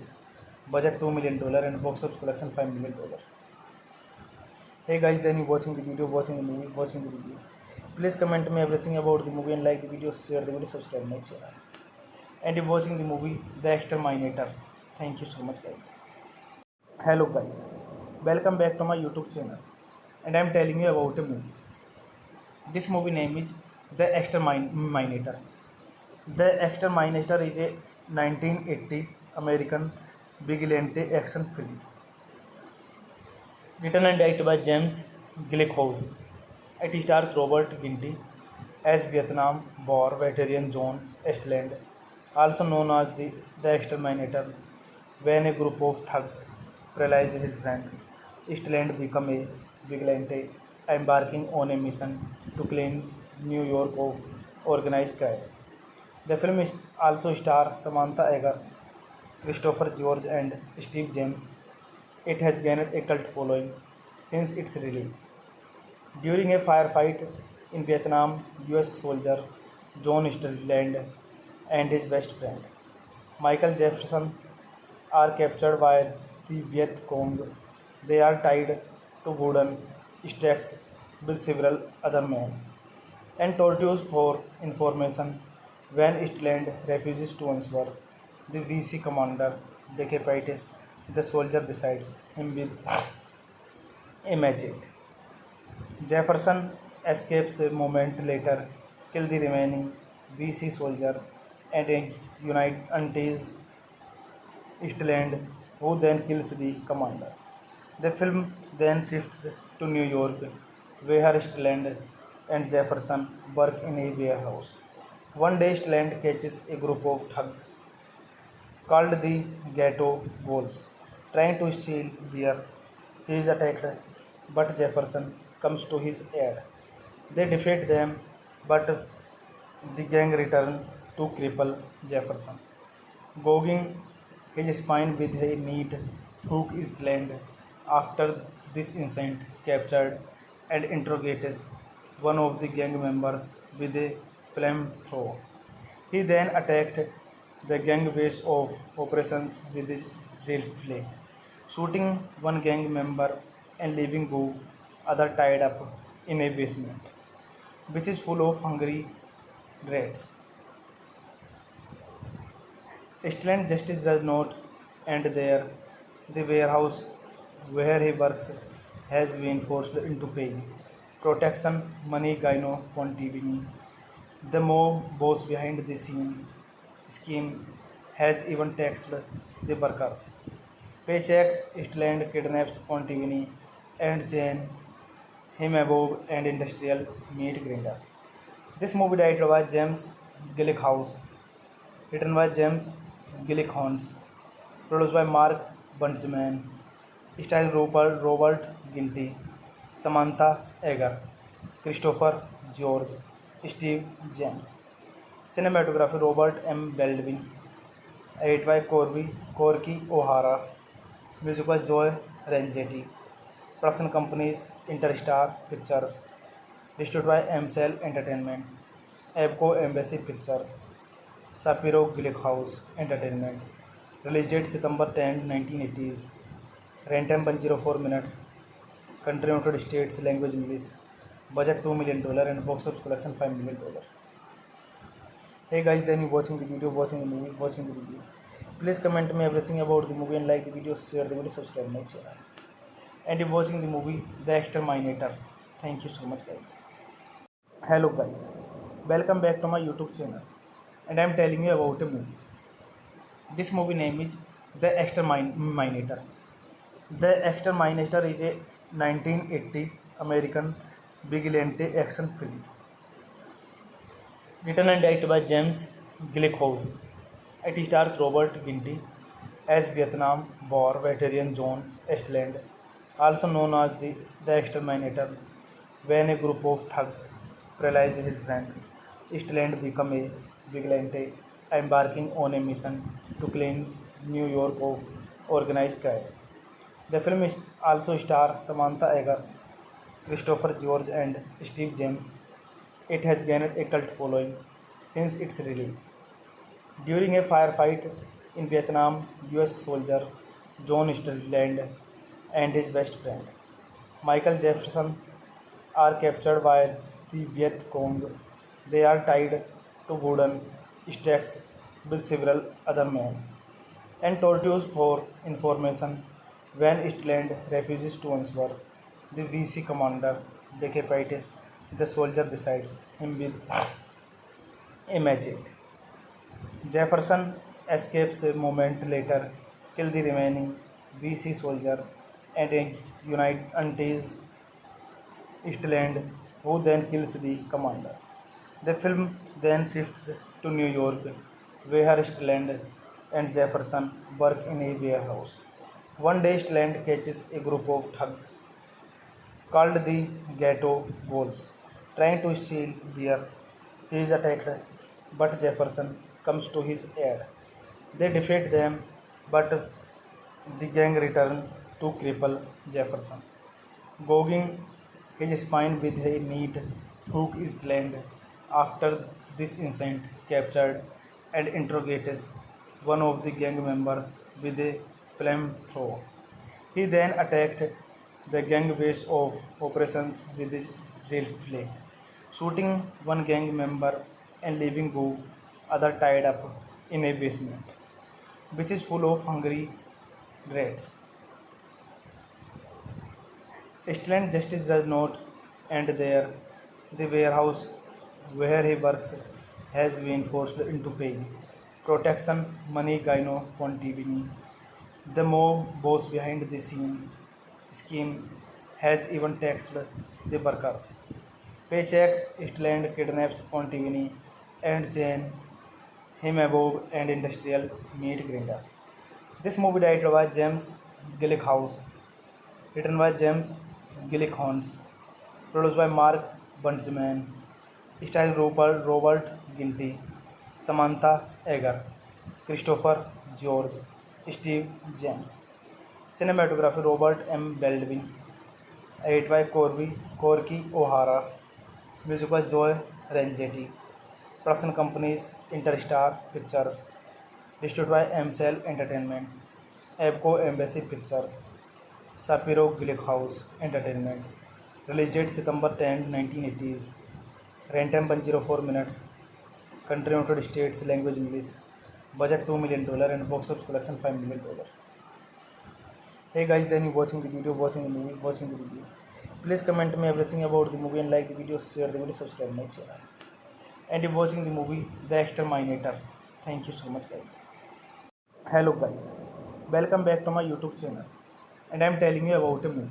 Budget $2 million and box office collection $5 million. Hey guys, then you watching the video, watching the movie, watching the review. Please comment me everything about the movie and like the video, share the video, subscribe my channel. And you're watching the movie The Exterminator. Thank you so much guys. Hello guys, welcome back to my YouTube channel. And I'm telling you about a movie. This movie name is The Exterminator. The Exterminator is a 1980 American vigilante action film. Written and directed by James Glickenhaus. It stars Robert Ginty as Vietnam War veteran John Eastland, also known as the exterminator. When a group of thugs paralyze his friend, Eastland become a vigilante, embarking on a mission to cleanse New York of organized crime. The film also stars Samantha Eggar, Christopher George, and Steve James. It has gained a cult following since its release. During a firefight in Vietnam, US soldier John Strickland and his best friend Michael Jefferson are captured by the Viet Cong. They are tied to wooden stakes with several other men and tortured for information. When Strickland refuses to answer, the VC commander decapitates the soldier beside him with a machete. Jefferson escapes a moment later, kills the remaining VC soldier, and unites Eastland, who then kills the commander. The film then shifts to New York, where Eastland and Jefferson work in a warehouse. One day, Eastland catches a group of thugs called the Ghetto Wolves, trying to steal beer. He is attacked, but Jefferson comes to his aid. They defeat them, but the gang return to cripple Jefferson, gouging his spine with a neat hook is land. After this incident, captured and interrogates one of the gang members with a flamethrower. He then attacked the gang base of operations with his rifle, shooting one gang member and leaving go other tied up in a basement, which is full of hungry rats. Student justice does not end there. The warehouse where he works has been forced into paying protection money Gyno Pontivini. The mob boss behind the scene scheme has even taxed the workers. Paycheck Eastland kidnaps Pontivini and chain him above and industrial meat grinder. This movie directed by James Gillickhouse, written by James Gillickhouse, produced by Mark Bunchman, starring Robert Ginty, Samantha Eggar, Christopher George, Steve James. Cinematography Robert M. Baldwin, edited by Corky O'Hara, music by Joe Rangetti. Production companies Interstar Pictures, distributed by MCL Entertainment, Abco Embassy Pictures, Shapiro Gillickhouse Entertainment. Release date September 10, 1980s. Runtime 104 minutes. Country United States. Language English. Budget $2 million and box office collection $5 million. Hey guys, then you watching the video, watching the movie, watching the video. Please comment me everything about the movie and like the video, share the video, subscribe my channel. And if watching the movie The Exterminator. Thank you so much guys. Hello guys, welcome back to my YouTube channel, and I am telling you about a movie. This movie name is The Exterminator. The Exterminator is a 1980 American vigilante action film written and directed by James Gillickhouse. It stars Robert Ginty as Vietnam War veteran John Eastland, also known as the Exterminator. When a group of thugs paralyze his friend, Eastland become a vigilante, embarking on a mission to cleanse New York of organized crime. The film also stars Samantha Eggar, Christopher George, and Steve James. It has gained a cult following since its release. During a firefight in Vietnam, US soldier John Strickland and his best friend Michael Jefferson are captured by the Viet Cong. They are tied to wooden stakes with several other men and tortured for information. When Eastland refuses to answer, the VC commander decapitates the soldier beside him with a machete. Jefferson escapes a moment later, kills the remaining VC soldier, and unites Eastland, who then kills the commander. The film then shifts to New York, where Stelland and Jefferson work in a warehouse. One day, Stelland catches a group of thugs called the Ghetto Wolves, trying to steal beer. He is attacked, but Jefferson comes to his aid. They defeat them, but the gang return to cripple Jefferson, gouging his spine with a neat hook is land. After this incident, captured and interrogates one of the gang members with a flamethrower. He then attacked the gang base of operations with his rifle, shooting one gang member and leaving two other tied up in a basement, which is full of hungry rats. Stellan justice does not end there. The warehouse where he works has been forced into paying protection money Gyno Pontivini. The mob boss behind the scene scheme has even taxed the workers. Paycheck Stellan kidnaps Pontivini and chain him above and industrial meat grinder. This movie directed by James Gillickhouse, written by James Gillickhouse, produced by Mark Bunchman, starring Robert Ginty, Samantha Egger, Christopher George, Steve James. Cinematography Robert M. Baldwin, edited by Corky O'Hara, music by Joe Rangetti. Production companies Interstar Pictures, distributed by MCL Entertainment, Abco Embassy Pictures, Shapiro Gillickhouse Entertainment. Release date September 10, 1980s. Runtime 104 minutes. Country United States. Language English. Budget $2 million and box office collection $5 million. Hey guys, then you watching the video, watching the movie, watching the video. Please comment me everything about the movie and like the video, share the video, subscribe my channel. And if watching the movie The Exterminator. Thank you so much guys. Hello guys, welcome back to my YouTube channel, and I am telling you about a movie.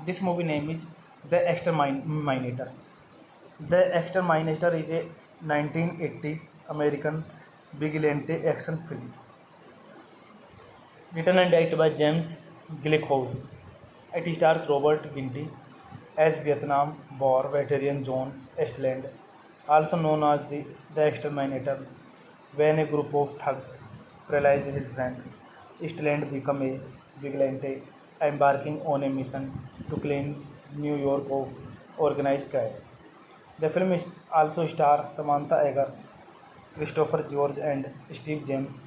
This movie name is The Exterminator. The Exterminator is a 1980 American vigilante action film, written and directed by James Gillickhouse. It stars Robert Ginty as Vietnam War veteran John Estland, also known as the Exterminator. When a group of thugs paralyze his friend, Estland becomes a vigilante, embarking on a mission to cleanse New York of organized crime. The film also stars Samantha Egger, Christopher George, and Steve James.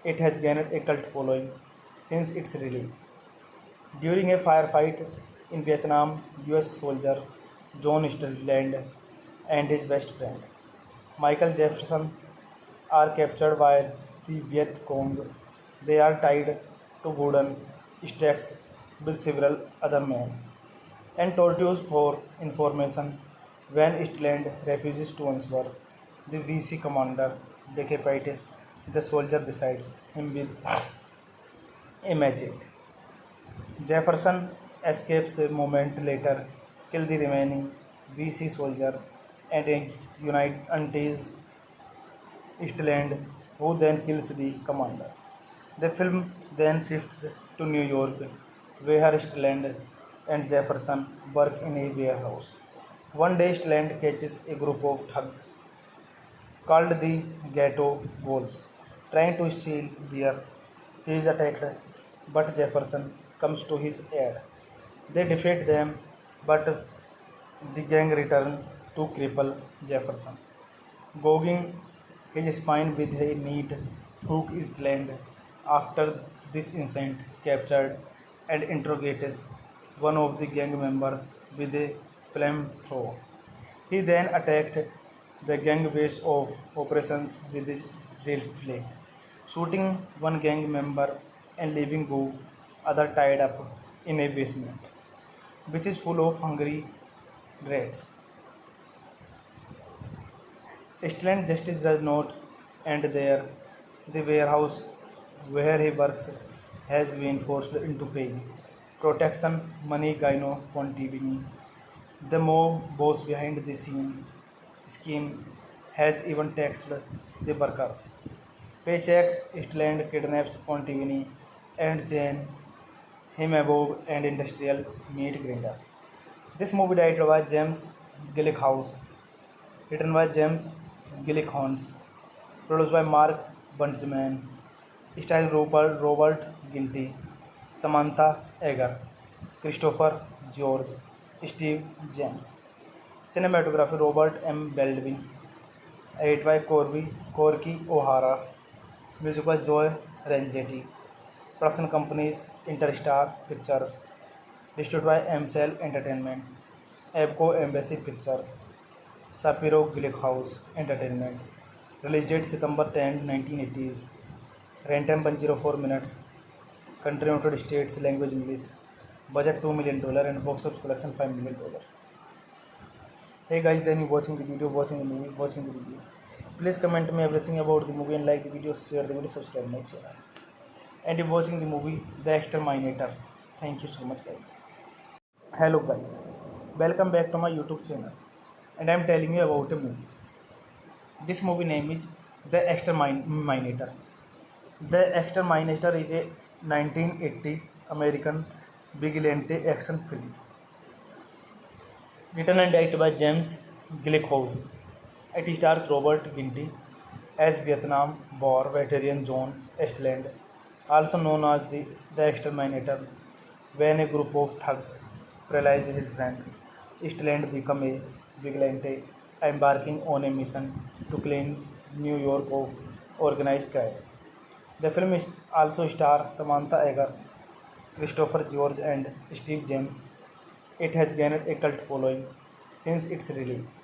It has gained a cult following since its release. During a firefight in Vietnam, US soldier John Stelland and his best friend Michael Jefferson are captured by the Viet Cong. They are tied to wooden stakes with several other men and tortured for information. When Stelland refuses to answer, the VC commander decapitates the soldier beside him with a machete. Jefferson escapes a moment later, kills the remaining VC soldier, and unites Stelland, who then kills the commander. The film then shifts to New York, where Stelland and Jefferson work in a warehouse. One day, Stelland catches a group of thugs called the Ghetto Wolves, trying to steal beer. He is attacked, but Jefferson comes to his aid. They defeat them, but the gang return to cripple Jefferson, gouging his spine with a neat hook is land. After this incident, captured and interrogates one of the gang members with a flamethrower. He then attacked the gang base of operations with his rifle, shooting one gang member and leaving two other tied up in a basement, which is full of hungry rats. Stellan justice does not end there. The warehouse where he works has been forced into paying protection money Gyno Pontivini. The mob boss behind the scene scheme has even taxed the workers. Paycheck, Eastland kidnaps Pontivini and Jane, him above and industrial meet grinder. This movie directed by James Gillickhouse, written by James Gillickhouse, produced by Mark Bunchman, starring Robert Ginty, Samantha Egger, Christopher George, Steve James. Cinematography Robert M. Baldwin, edited by Corky O'Hara, music by Joe Rangetti. Production companies Interstar Pictures, distributed by MCL Entertainment, Abco Embassy Pictures, Sapiro Gillickhouse Entertainment. Release date September 10, 1980s. Runtime 104 minutes. Country United States, language English. Budget $2 million and box office collection $5 million. Hey guys, then you watching the video, watching the movie, watching the review. Please comment me everything about the movie and like the video, share the video, subscribe my channel. And you're watching the movie The Exterminator. Thank you so much guys. Hello guys, welcome back to my YouTube channel. And I'm telling you about a movie. This movie name is The Exterminator. The Exterminator is a 1980 American vigilante action film, written and directed by James Gillickhouse. It stars Robert Ginty as Vietnam War veteran John Eastland, also known as the Exterminator. When a group of thugs paralyze his friend, Eastland becomes a vigilante, embarking on a mission to cleanse New York of organized crime. The film also stars Samantha Egger, Christopher George, and Steve James. It has gained a cult following since its release.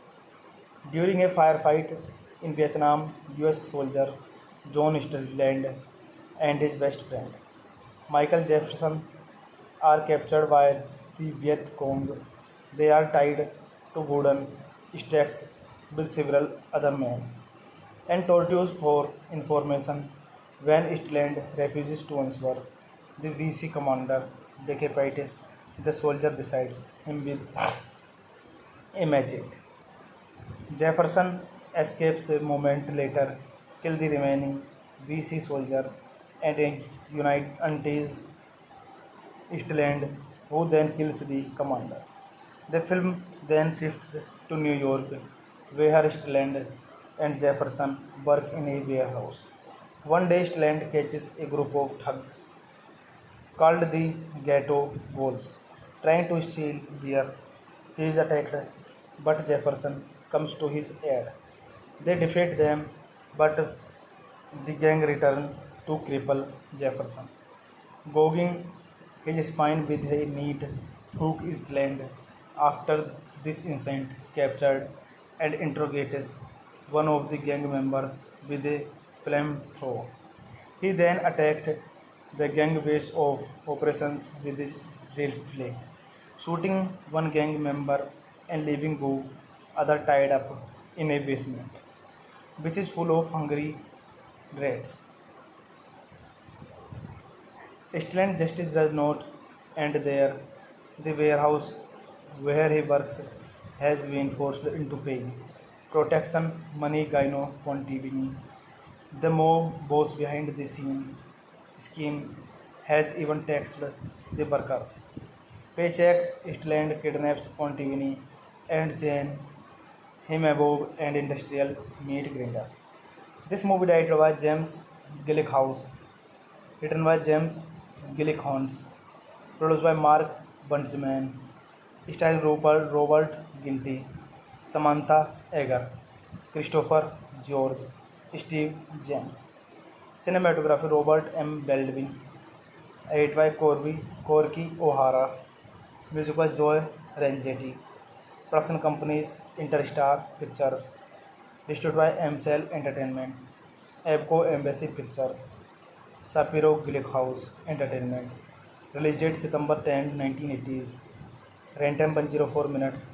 During a firefight in Vietnam, US soldier John Eastland and his best friend Michael Jefferson are captured by the Viet Cong. They are tied to wooden stacks with several other men and tortured for information. When Eastland refuses to answer, the VC commander decapitates the soldier beside him with a machete. Jefferson escapes a moment later, kills the remaining VC soldier, and unites Eastland, who then kills the commander. The film then shifts to New York, where Eastland and Jefferson work in a warehouse. One day, Eastland catches a group of thugs called the Ghetto Wolves, trying to steal beer. He is attacked, but Jefferson comes to his aid. They defeat them, but the gang return to cripple Jefferson, gouging his spine with a neat hook. Eastland, after this incident, captured and interrogates one of the gang members with a flamethrower. He then attacked the gang base of operations with his rifle, shooting one gang member and leaving the other tied up in a basement, which is full of hungry rats. Eastland justice does not end there. The warehouse where he works has been forced into paying protection money. Gyno Pontivini, the mob boss behind the scheme, has even taxed the workers. Paycheck, Eastland kidnaps Pontivini and Jane, him above and industrial meat grinder. This movie directed by James Gillickhouse, written by James Gillickhouse, produced by Mark Bunchman, starring Robert Ginty, Samantha Egger, Christopher George, Steve James. Cinematography Robert M. Baldwin, edited by Corky O'Hara, music by Joe Rangetti. Production companies Interstar Pictures, distributed by MCL Entertainment, Abco Embassy Pictures, Sapiro Gillickhouse Entertainment. Release date September 10, 1980s. Runtime 104 minutes.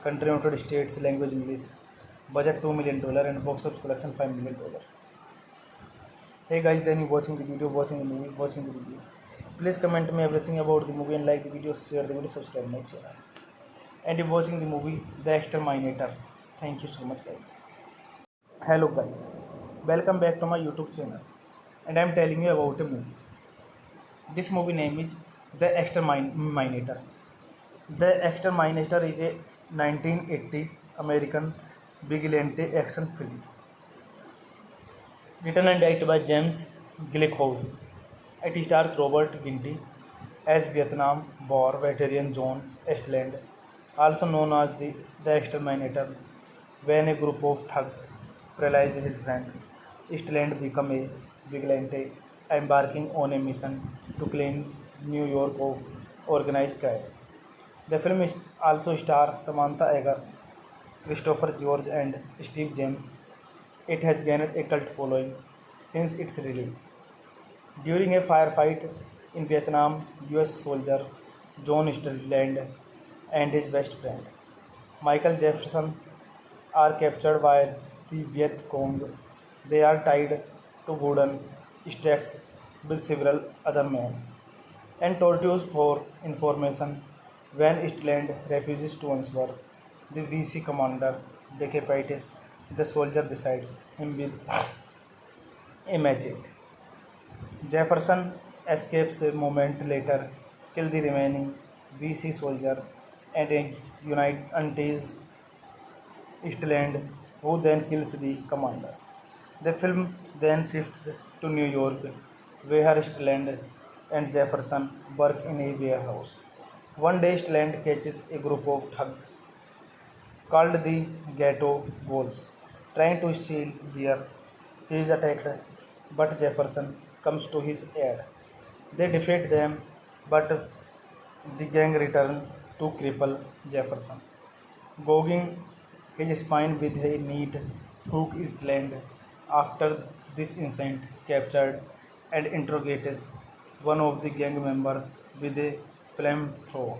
Country United States, language English. Budget $2 million and box office collection $5 million. Hey guys, then you watching the video, watching the movie, watching the review. Please comment me everything about the movie and like the video, share the video, subscribe my channel. And you're watching the movie The Exterminator. Thank you so much guys. Hello guys, Welcome back to my YouTube channel, and I am telling you about a movie. This movie name is The Exterminator. The Exterminator is a 1980 American vigilante action film written and directed by James Gleeson. It stars Robert Ginty as Vietnam War veteran John Eastland, also known as the Exterminator. When a group of thugs paralyze his friend, Eastland becomes a vigilante, embarking on a mission to cleanse New York of organized crime. The film also stars Samantha Eggar, Christopher George, and Steve James. It has gained a cult following since its release. During a firefight in Vietnam, US soldier John Eastland and his best friend Michael Jefferson are captured by the Viet Cong. They are tied to wooden stakes with several other men and tortured for information. When Eastland refuses to answer, the VC commander decapitates the soldier beside him with a machete. Jefferson escapes a moment later, kills the remaining VC soldier, and unites Eastland, who then kills the commander. The film then shifts to New York, where Eastland and Jefferson work in a warehouse. One day, Eastland catches a group of thugs called the Ghetto Wolves, trying to steal beer. He is attacked, but Jefferson comes to his aid. They defeat them, but the gang return to cripple Jefferson, gouging his spine with a neat hook. Eastland, after this incident, captured and interrogates one of the gang members with a flamethrower.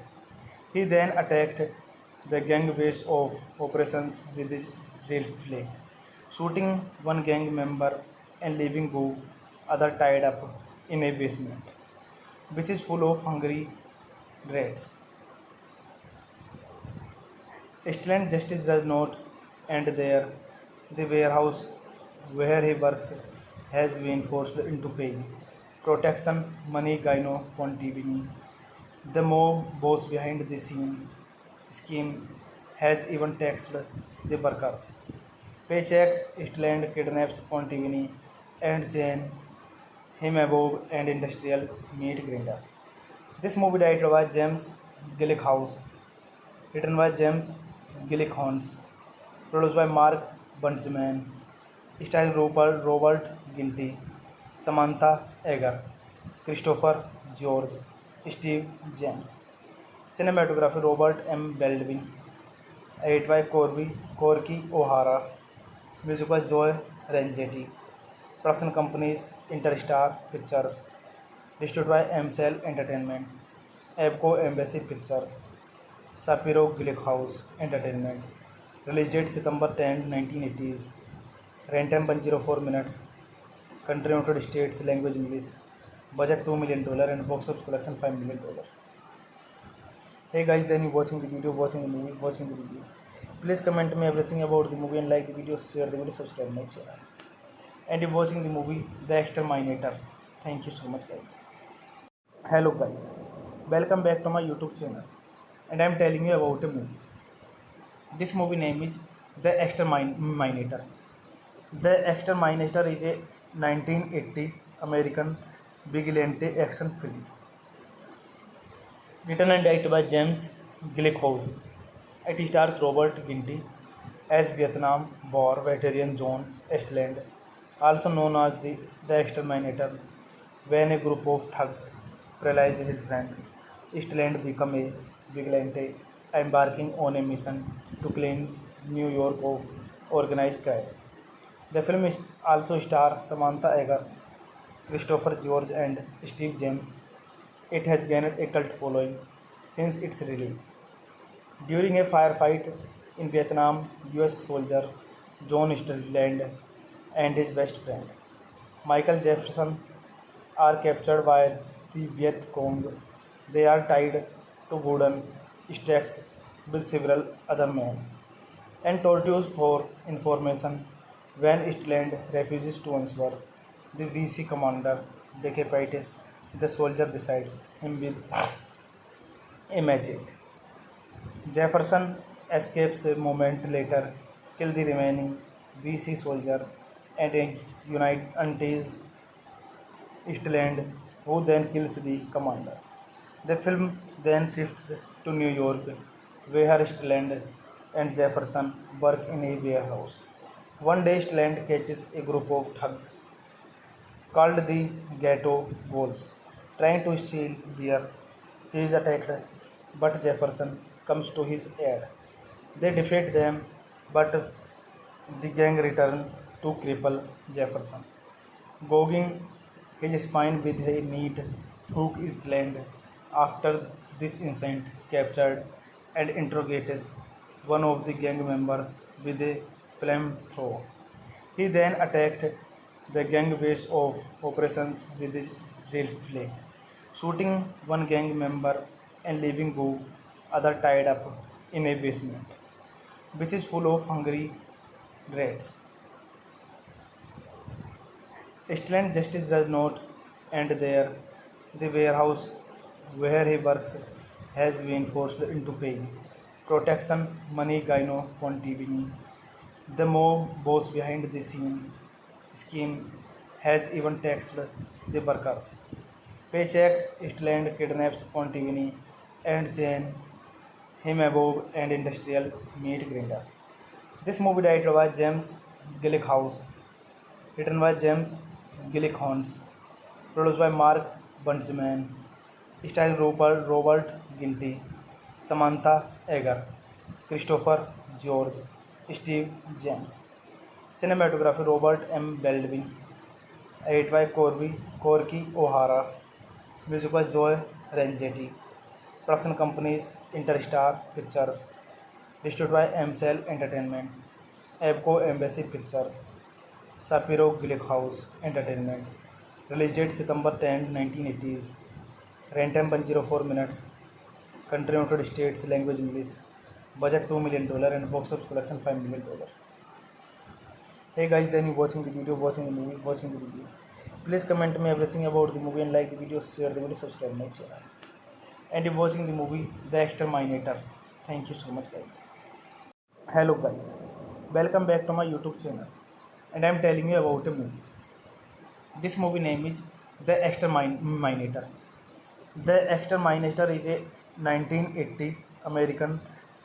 He then attacked the gang base of operations with his rifle, shooting one gang member and leaving two other tied up in a basement, which is full of hungry rats. Eastland justice does not end there. The warehouse where he works has been forced into paying protection money. Gyno Pontivini, the mob boss behind the scene scheme, has even taxed the workers. Paycheck. Eastland kidnaps Pontivini and chain him above an industrial meat grinder. This movie directed by James Gillickhouse, written by James Gillickhouse, produced by Mark Bunchman, starring Robert Ginty, Samantha Eggar, Christopher George, Steve James. Cinematography Robert M. Baldwin, edited by Corky O'Hara, music by Joe Rangetti. Production companies Interstar Pictures, distributed by MCL Entertainment, Abco Embassy Pictures, Shapiro Gillickhouse Entertainment. Release date September 10, 1980s. Runtime 104 minutes. Country United States. Language English. Budget $2 million and box office collection $5 million. Hey guys, then you watching the video, watching the movie, watching the video. Please comment me everything about the movie and like the video, share the video, subscribe my channel. And if watching the movie The Exterminator. Thank you so much guys. Hello guys, welcome back to my YouTube channel, and I am telling you about a movie. This movie name is The Exterminator. The Exterminator is a 1980 American vigilante action film written and directed by James Gleeson. It stars Robert Ginty as Vietnam War veteran John Eastland, also known as the Exterminator. When a group of thugs paralyze his friend, Eastland becomes a vigilante, embarking on a mission to cleanse New York of organized crime. The film also stars Samantha Eggar, Christopher George, and Steve James. It has gained a cult following since its release. During a firefight in Vietnam, US soldier John Eastland and his best friend Michael Jefferson are captured by the Viet Cong. They are tied to wooden stakes with several other men and tortured for information. When Eastland refuses to answer, the VC commander decapitates the soldier beside him with a machete. Jefferson escapes a moment later, kills the remaining VC soldier, and unites Eastland, who then kills the commander. The film then shifts to New York, where Eastland and Jefferson work in a warehouse. One day, Eastland catches a group of thugs called the Ghetto Wolves, trying to steal beer. He is attacked, but Jefferson comes to his aid. They defeat them, but the gang return to cripple Jefferson, gouging his spine with a neat hook. Eastland, after this incident, captured and interrogates one of the gang members with a flamethrower. He then attacked the gang base of operations with his rifle, shooting one gang member and leaving two other tied up in a basement, which is full of hungry rats. Eastland justice does not end there. The warehouse where he works has been forced into paying protection money. Gyno Pontivini, the mob boss behind the scene scheme, has even taxed the workers. Paycheck. Eastland kidnaps Pontivini and chain him above an industrial meat grinder. This movie directed by James Gillickhouse, written by James Gillickhouse, produced by Mark Bunchman, starring Robert Ginty, Samantha Egger, Christopher George, Steve James. Cinematography Robert M. Baldwin, edited by Corky O'Hara, music by Joe Rangetti. Production companies Interstar Pictures, distributed by MCL Entertainment, Abco Embassy Pictures, Shapiro Gillickhouse Entertainment. Release date September 10, 1980s. Runtime 104 minutes. Country United States. Language English. Budget $2 million and box office collection $5 million. Hey guys, then you watching the video, watching the movie, watching the review. Please comment me everything about the movie and like the video, share the video, subscribe my channel. And you're watching the movie The Exterminator. Thank you so much guys. Hello guys, welcome back to my YouTube channel, and I'm telling you about a movie. This movie name is The Exterminator. The Exterminator is a 1980 American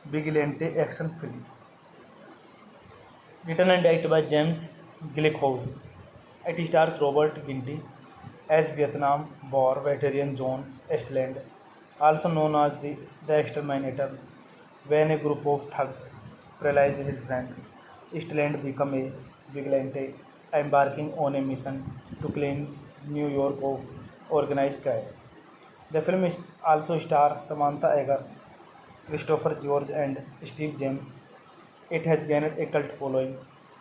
vigilante action film, written and directed by James Gillickhouse. It stars Robert Ginty as Vietnam War veteran John Eastland, also known as the Exterminator. When a group of thugs paralyze his friend, Eastland becomes a vigilante, embarking on a mission to cleanse New York of organized crime. The film also stars Samantha Egger, Christopher George, and Steve James. It has gained a cult following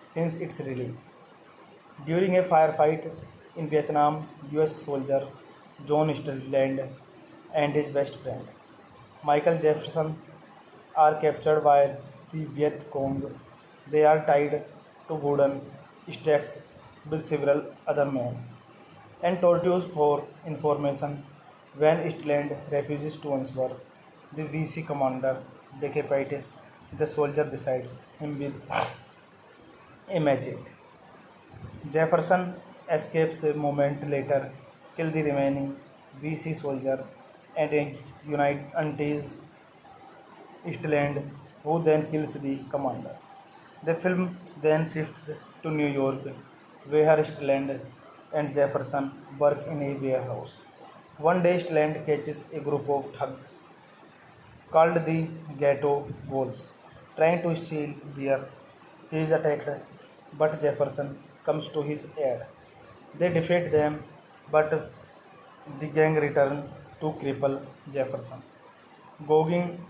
since its release. During a firefight in Vietnam, US soldier John Eastland and his best friend Michael Jefferson are captured by the Viet Cong. They are tied to wooden stacks with several other men and tortured for information. When Eastland refuses to answer, the VC commander decapitates the soldier beside him with a machete. Jefferson escapes a moment later, kills the remaining VC soldier, and unites Eastland, who then kills the commander. The film then shifts to New York, where Eastland and Jefferson work in a warehouse. One day, Eastland catches a group of thugs called the Ghetto Wolves, trying to steal beer. He is attacked, but Jefferson comes to his aid. They defeat them, but the gang return to cripple Jefferson, gouging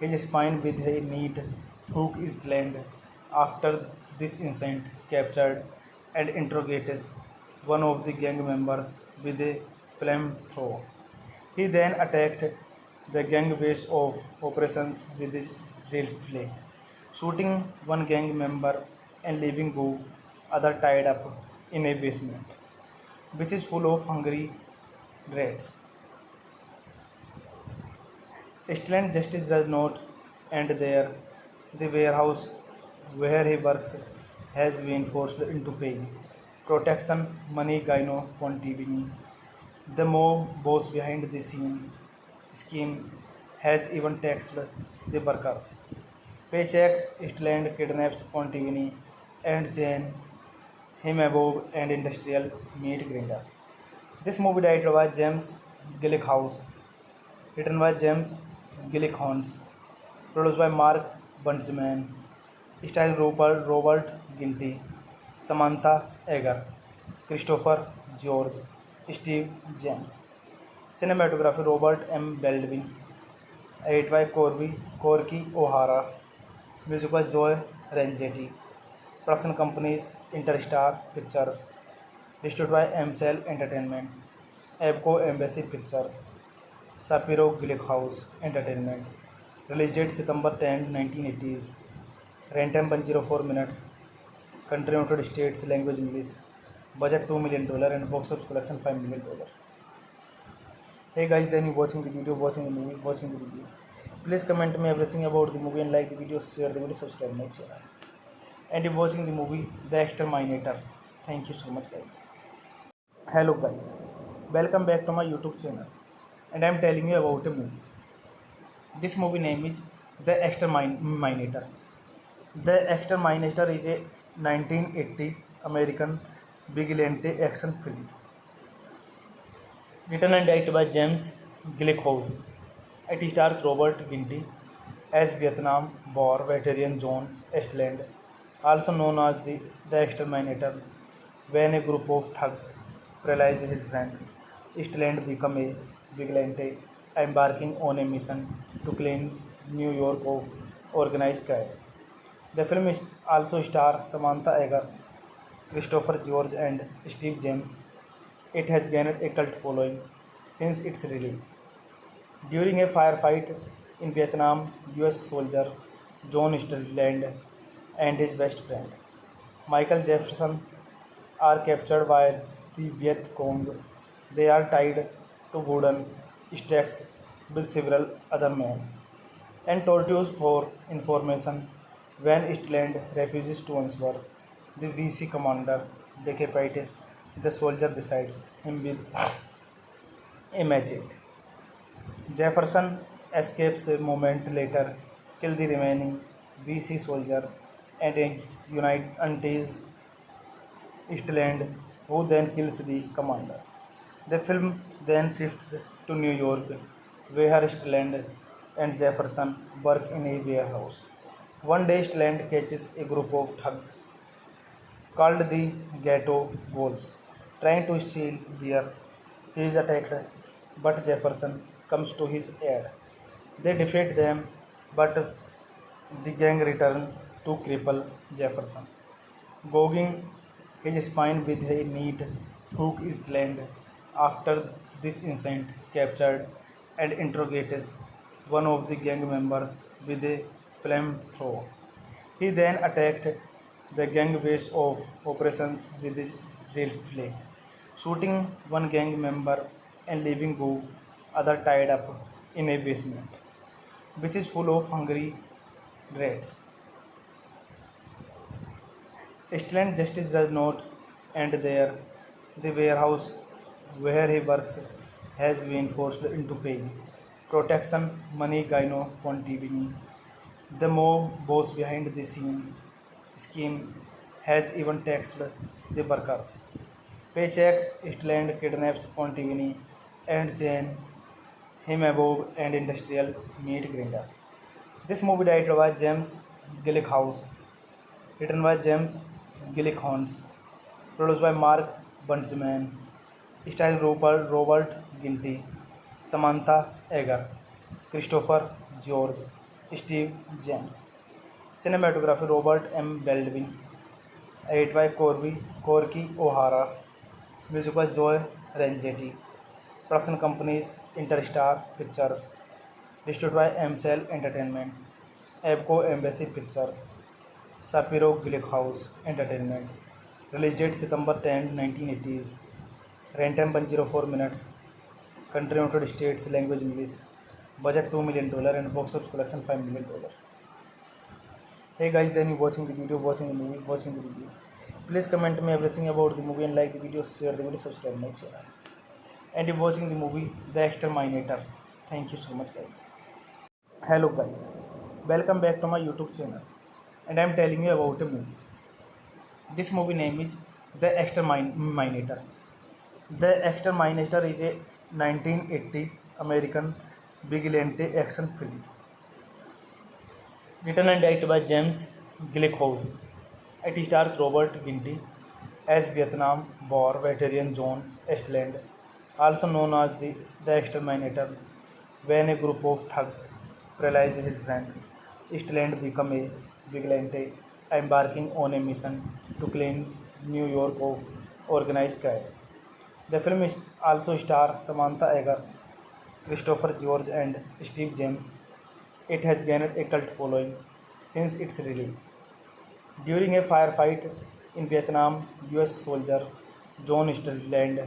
his spine with a neat hook. Eastland, after this incident, captured and interrogates one of the gang members with a flamethrower. He then attacked the gang base of operations with his rifle, shooting one gang member and leaving two other tied up in a basement, which is full of hungry rats. Stellan justice does not end there. The warehouse where he works has been forced into paying protection money Gyno Pontivini. The mob boss behind the scene scheme has even taxed the workers. Paycheck Stellan kidnaps Pontivini and Jane him above and industrial meat grinder. This movie directed by James Gillickhouse, written by James Gillickhouse, produced by Mark Bunchman, starring Robert Ginty, Samantha Egger, Christopher George, Steve James. Cinematography Robert M. Baldwin, edited by Corky O'Hara, music by Joe Rangetti. Production companies Interstar Pictures, distributed by MCL Entertainment, Abco Embassy Pictures, Sapiro Gillickhouse Entertainment. Release date September 10, 1980s. Runtime 104 minutes. Country United States. Language English. Budget $2 million and box office collection $5 million. Hey guys, then you watching the video, watching the movie, watching the review. Please comment me everything about the movie and like the video, share the video, subscribe my channel. And you're watching the movie The Exterminator. Thank you so much guys. Hello guys, welcome back to my YouTube channel, and I'm telling you about a movie. This movie name is The Exterminator. The Exterminator is a 1980 American vigilante action film written and directed by James Gillickhouse. It stars Robert Ginty as Vietnam War veteran John Estland, also known as the Exterminator. When a group of thugs paralyze his friend, Estland becomes a vigilante, embarking on a mission to cleanse New York of organized crime. The film also stars Samantha Egger, Christopher George, and Steve James. It has gained a cult following since its release. During a firefight in Vietnam, US soldier John Stelland and his best friend Michael Jefferson are captured by the Viet Cong. They are tied to wooden stacks with several other men and tortured for information. When Stelland refuses to answer, the VC commander decapitates the soldier beside him with a machete. Jefferson escapes a moment later, kills the remaining VC soldier, and unites Stelland, who then kills the commander. The film then shifts to New York, where Stelland and Jefferson work in a warehouse. One day, Stelland catches a group of thugs called the Ghetto Wolves, trying to steal beer. He is attacked, but Jefferson comes to his aid. They defeat them, but the gang return to cripple Jefferson, gouging his spine with a neat hook. Is land after this incident captured and interrogates one of the gang members with a flamethrower. He then attacked the gang base of operations with his rifle, shooting one gang member and leaving two other tied up in a basement, which is full of hungry rats. Stellan justice does not end there. The warehouse where he works has been forced into paying protection money Gyno Pontivini. The mob boss behind the scene scheme has even taxed the workers. Paycheck Stellan kidnaps Pontivini and Jane him above and industrial meat grinder. This movie directed by James Gillickhouse, written by James Gillickhouse, produced by Mark Bunchman, starring Robert Ginty, Samantha Egger, Christopher George, Steve James. Cinematography Robert M. Baldwin, edited by Corky O'Hara, music by Joe Rangetti. Production companies Interstar Pictures, distributed by MCL Entertainment, Abco Embassy Pictures, Sapiro Gillickhouse Entertainment. Release date September 10, 1980s. Runtime 104 minutes. Country United States. Language English. Budget $2 million and box office collection $5 million. Hey guys, then you watching the video, watching the movie, watching the review. Please comment me everything about the movie and like the video, share the video, subscribe my channel. And if watching the movie The Exterminator. Thank you so much guys. Hello guys, welcome back to my YouTube channel and I am telling you about a movie. This movie name is The Exterminator. The Exterminator is a 1980 American vigilante action film written and directed by James Gleeson. It stars Robert Ginty as Vietnam War veteran John Eastland, also known as the Exterminator. When a group of thugs paralyze his friend, Eastland becomes a vigilante, embarking on a mission to cleanse New York of organized crime. The film also stars Samantha Eggar, Christopher George, and Steve James. It has gained a cult following since its release. During a firefight in Vietnam, US soldier John Eastland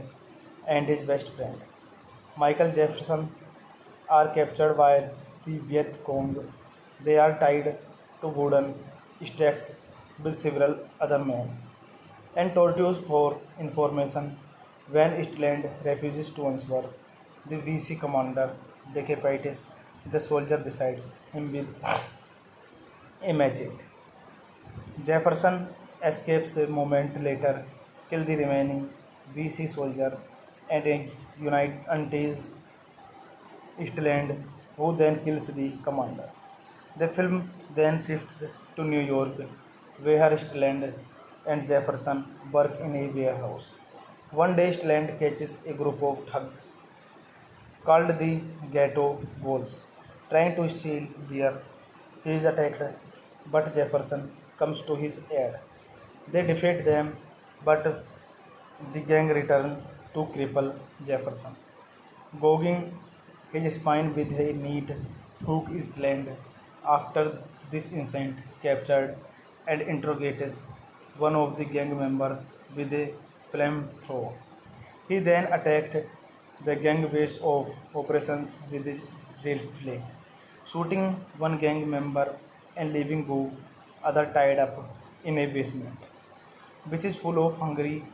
and his best friend Michael Jefferson are captured by the Viet Cong. They are tied to wooden stakes with several other men and tortured for information. When Eastland refuses to answer, the VC commander decapitates the soldier beside him with a machete. Jefferson escapes a moment later, kills the remaining VC soldier, and unites Eastland, who then kills the commander. The film then shifts to New York, where Eastland and Jefferson work in a warehouse. One day, Eastland catches a group of thugs called the Ghetto Wolves, trying to steal beer. He is attacked, but Jefferson comes to his aid. They defeat them, but the gang return to cripple Jefferson, gouging his spine with a meat hook. Eastland, after this incident, captured and interrogates one of the gang members with a flamethrower. He then attacked the gang base of operations with his rifle, shooting one gang member and leaving the other tied up in a basement, which is full of hungry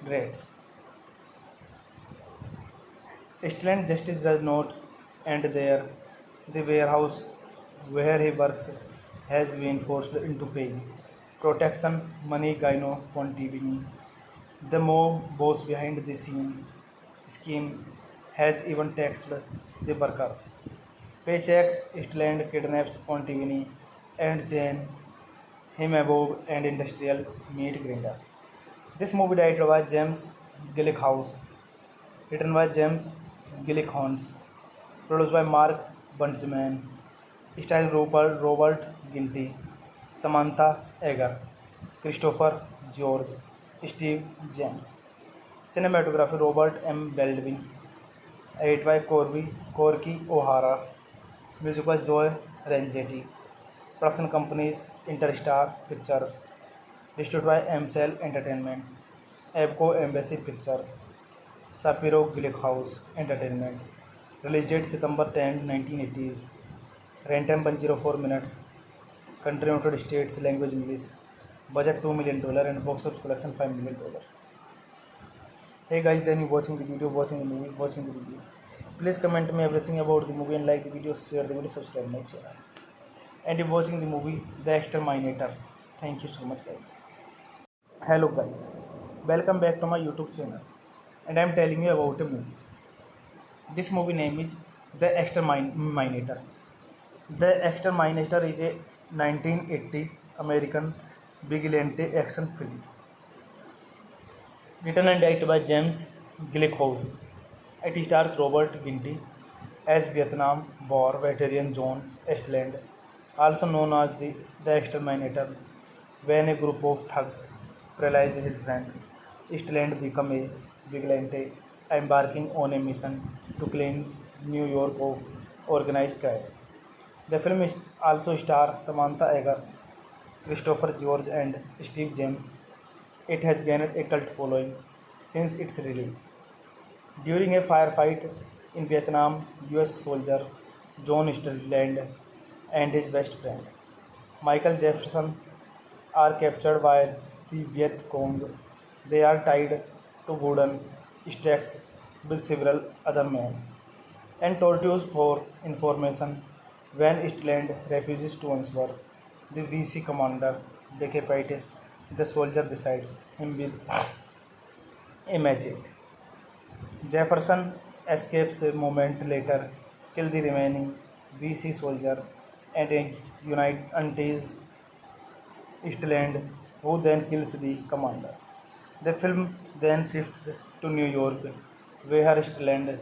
rats. Eastland justice does not end there. The warehouse where he works has been forced into paying protection money. Gyno Pontivini, the mob boss behind the scene scheme, has even taxed the workers. Paycheck. Eastland kidnaps Pontivini and chain him above an industrial meat grinder. This movie directed by James Gleeson, written by James Gleeson, produced by Mark Bunchman, starring Robert Ginty, Samantha Eggar, Christopher George, Steve James. Cinematography Robert M. Baldwin, edited by Corky O'Hara, music by Joe Rangetti. Production companies Interstar Pictures, distributed by MCL Entertainment, Abco Embassy Pictures, Shapiro Gleeson Entertainment. Release date September 10, 1980s. Runtime 104 minutes. Country United States. Language English. Budget $2 million and box office collection $5 million. Hey guys, then you watching the video, watching the movie, watching the review. Please comment me everything about the movie and like the video, share the video, subscribe my channel. And if watching the movie The Exterminator. Thank you so much guys. Hello guys, welcome back to my YouTube channel and I am telling you about a movie. This movie name is The Exterminator. The Exterminator is a 1980 American vigilante action film written and directed by James Gleeson. It stars Robert Ginty as Vietnam War veteran John Eastland, also known as the Exterminator. When a group of thugs paralyze his friend, Eastland becomes a vigilante, embarking on a mission to cleanse New York of organized crime. The film also stars Samantha Eggar, Christopher George, and Steve James. It has gained a cult following since its release. During a firefight in Vietnam, US soldier John Strickland and his best friend Michael Jefferson are captured by the Viet Cong. They are tied to wooden stakes with several other men and tortured for information. When Strickland refuses to answer, the VC commander decapitates the soldier beside him with a machete. Jefferson escapes a moment later, kills the remaining VC soldier, and unites Eastland, who then kills the commander. The film then shifts to New York, where Eastland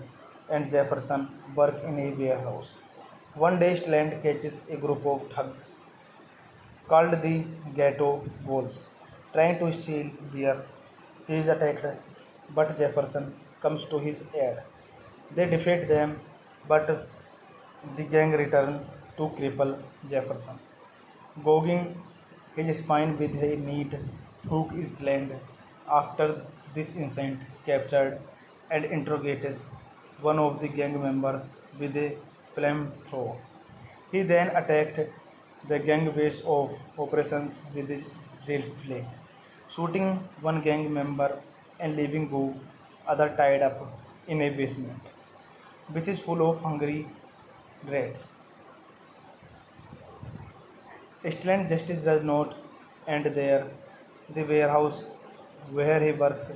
and Jefferson work in a warehouse. One day, Eastland catches a group of thugs called the Ghetto Wolves, trying to steal beer. He is attacked, but Jefferson comes to his aid. They defeat them, but the gang return to cripple Jefferson, gouging his spine with a neat hook is land. After this incident, captured and interrogates one of the gang members with a flamethrower. He then attacked the gang base of operations with his rifle, shooting one gang member and leaving go other tied up in a basement, which is full of hungry rats. Student justice does not end there. The warehouse where he works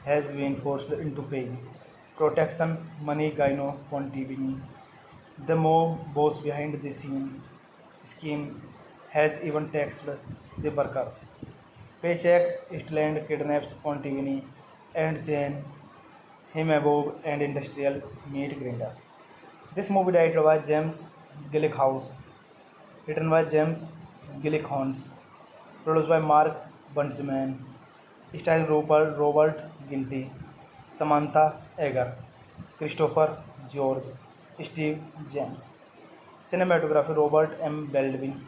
has been forced into paying protection money Gyno Pontivini. The mob boss behind the scene scheme has even taxed the workers. Paycheck Eastland kidnaps Pontivini and chain him above an industrial meat grinder. This movie directed by James Gillickhouse, written by James Gillickhouse, produced by Mark Bunchman, starring Robert Ginty, Samantha Egger, Christopher George, Steve James. Cinematography Robert M. Baldwin,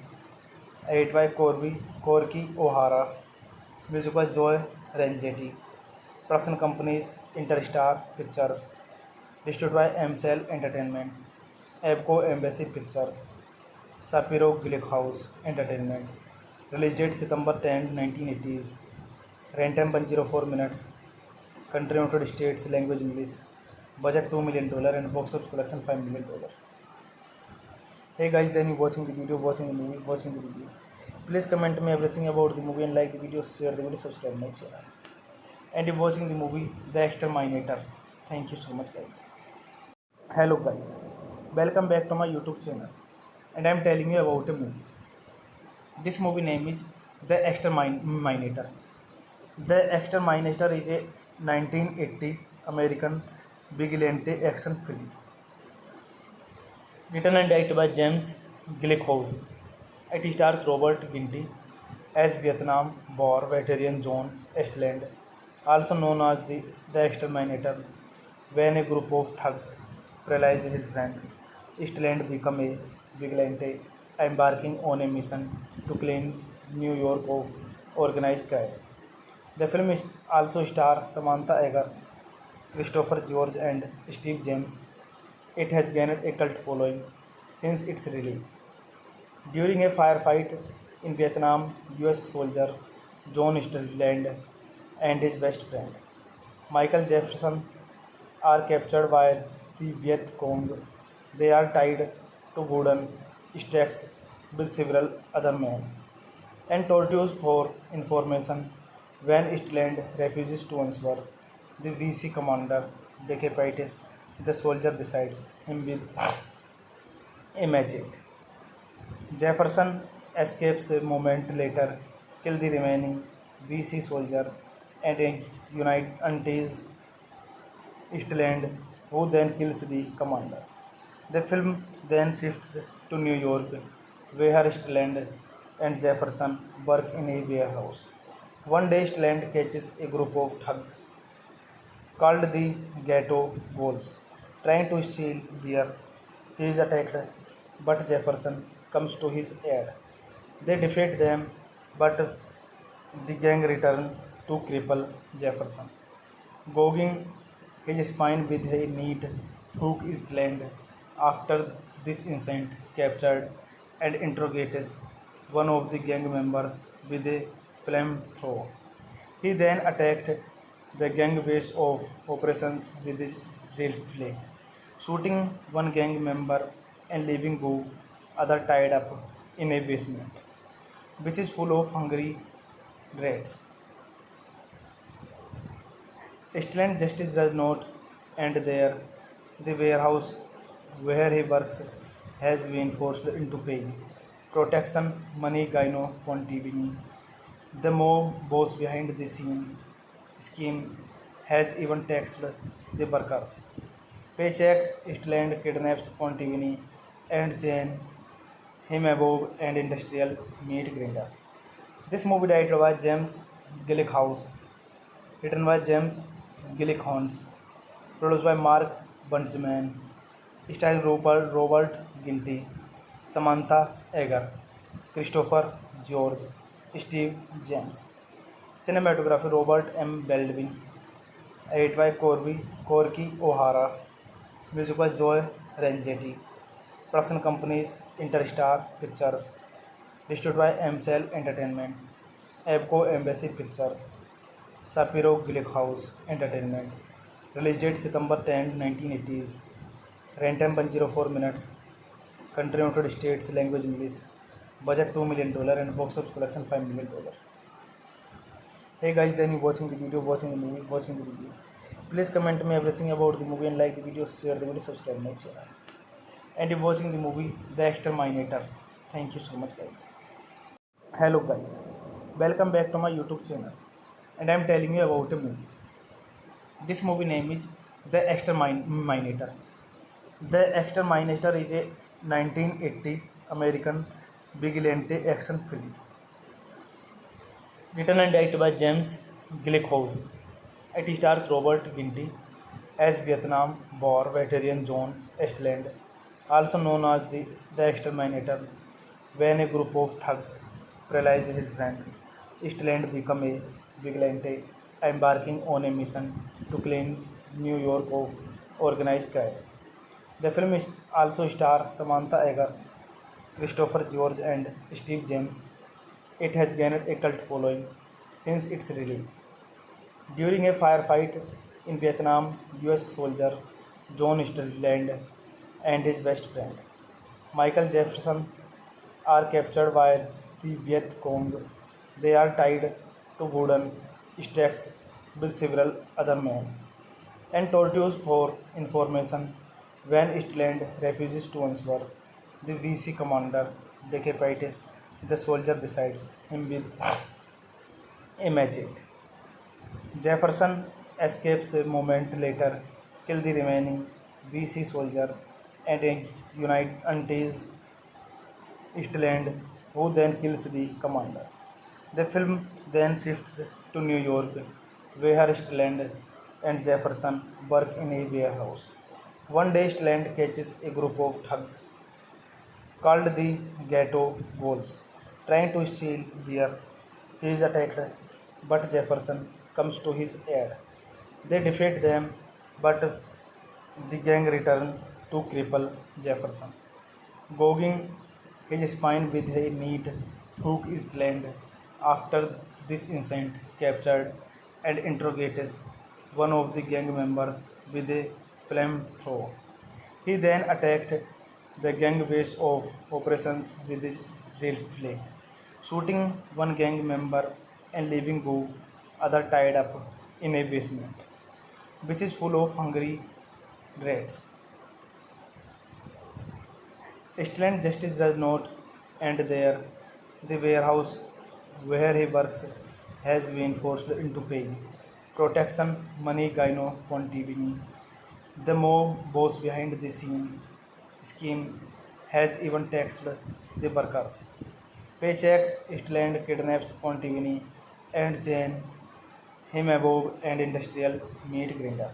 edited by Corky O'Hara, music by Joe Rangetti. Production companies Interstar Pictures, distributed by MCL Entertainment, Abco Embassy Pictures, Shapiro Gillickhouse Entertainment. Release date September 10, 1980s. Runtime 104 minutes. Country United States. Language English. Budget $2 million and box office collection $5 million. Hey guys, then you watching the video, watching the movie, watching the video. Please comment me everything about the movie and like the video, share the video, subscribe my channel. And if watching the movie The Exterminator. Thank you so much guys. Hello guys, welcome back to my YouTube channel, and I am telling you about a movie. This movie name is The Exterminator. The Exterminator is a 1980 American vigilante action film written and directed by James Gillickhouse. It stars Robert Ginty as Vietnam War veteran John Eastland, also known as the Exterminator. When a group of thugs paralyze his friend, Eastland becomes a vigilante, embarking on a mission to cleanse New York of organized crime. The film also stars Samantha Egger, Christopher George, and Steve James. It has gained a cult following since its release. During a firefight in Vietnam, US soldier John Strickland and his best friend Michael Jefferson are captured by the Viet Cong. They are tied to wooden stakes with several other men and tortured for information. When Strickland refuses to answer, the VC commander decapitates the soldier beside him with a machete. Jefferson escapes a moment later, kills the remaining VC soldier, and unites Eastland, who then kills the commander. The film then shifts to New York, where Eastland and Jefferson work in a warehouse. One day, Eastland catches a group of thugs called the Ghetto Wolves, trying to steal beer. He is attacked, but Jefferson comes to his aid. They defeat them, but the gang return to cripple Jefferson, gouging his spine with a neat hook is land. After this incident, captured and interrogates one of the gang members with a flamethrower. He then attacked the gang base of operations with his rifle, shooting one gang member and leaving go other tied up in a basement, which is full of hungry rats. Eastland Justice does not end there. The warehouse where he works has been forced into paying protection money Gyno Pontivini. The mob boss behind the scene scheme has even taxed the workers. Paycheck Eastland kidnaps Pontivini and Jane him above and industrial meat grinder. This movie directed by James Gillickhouse, written by James Gillickhouse, produced by Mark Bunchman, starring Robert Ginty, Samantha Egger, Christopher George, Steve James. Cinematography Robert M. Baldwin, edited by Corky O'Hara, music by Joe Rangetti. Production companies Interstar Pictures, distributed by MCL Entertainment, Abco Embassy Pictures, Shapiro Gillickhouse Entertainment. Release date September 10, 1980s. Runtime 104 minutes. Country United States. Language English. Budget $2 million and box office collection $5 million. Hey guys, then you watching the video, watching the movie, watching the review. Please comment me everything about the movie and like the video, share the video, subscribe my channel. And you're watching the movie The Exterminator. Thank you so much guys. Hello guys, welcome back to my YouTube channel, and I am telling you about a movie. This movie name is The Exterminator. The Exterminator is a 1980 American vigilante action film, written and directed by James Gillickhouse. It stars Robert Ginty as Vietnam War veteran John Eastland, also known as the Exterminator. When a group of thugs paralyze his friend, Eastland becomes a vigilante, embarking on a mission to cleanse New York of organized crime. The film also stars Samantha Egger, Christopher George, and Steve James. It has gained a cult following since its release. During a firefight in Vietnam, US soldier John Eastland and his best friend Michael Jefferson are captured by the Viet Cong. They are tied to wooden stakes with several other men and tortured for information. When Eastland refuses to answer, the VC commander decapitates the soldier beside him with a machete. Jefferson escapes a moment later, kills the remaining VC soldier, and unites Eastland, who then kills the commander. The film then shifts to New York, where Eastland and Jefferson work in a warehouse. One day, Eastland catches a group of thugs called the Ghetto Wolves, trying to steal beer. He is attacked, but Jefferson comes to his aid. They defeat them, but the gang return to cripple Jefferson, gouging his spine with a neat hook is land. After this incident, captured and interrogates one of the gang members with a flamethrower. He then attacked the gang base of operations with his rifle, shooting one gang member and leaving go other tied up in a basement, which is full of hungry rats. Eastland Justice does not end there. The warehouse where he works has been forced into paying protection money Gyno Pontivini. The mob boss behind the scene scheme has even taxed the workers. Paycheck Eastland kidnaps Pontivini and Jane him above and industrial meat grinder.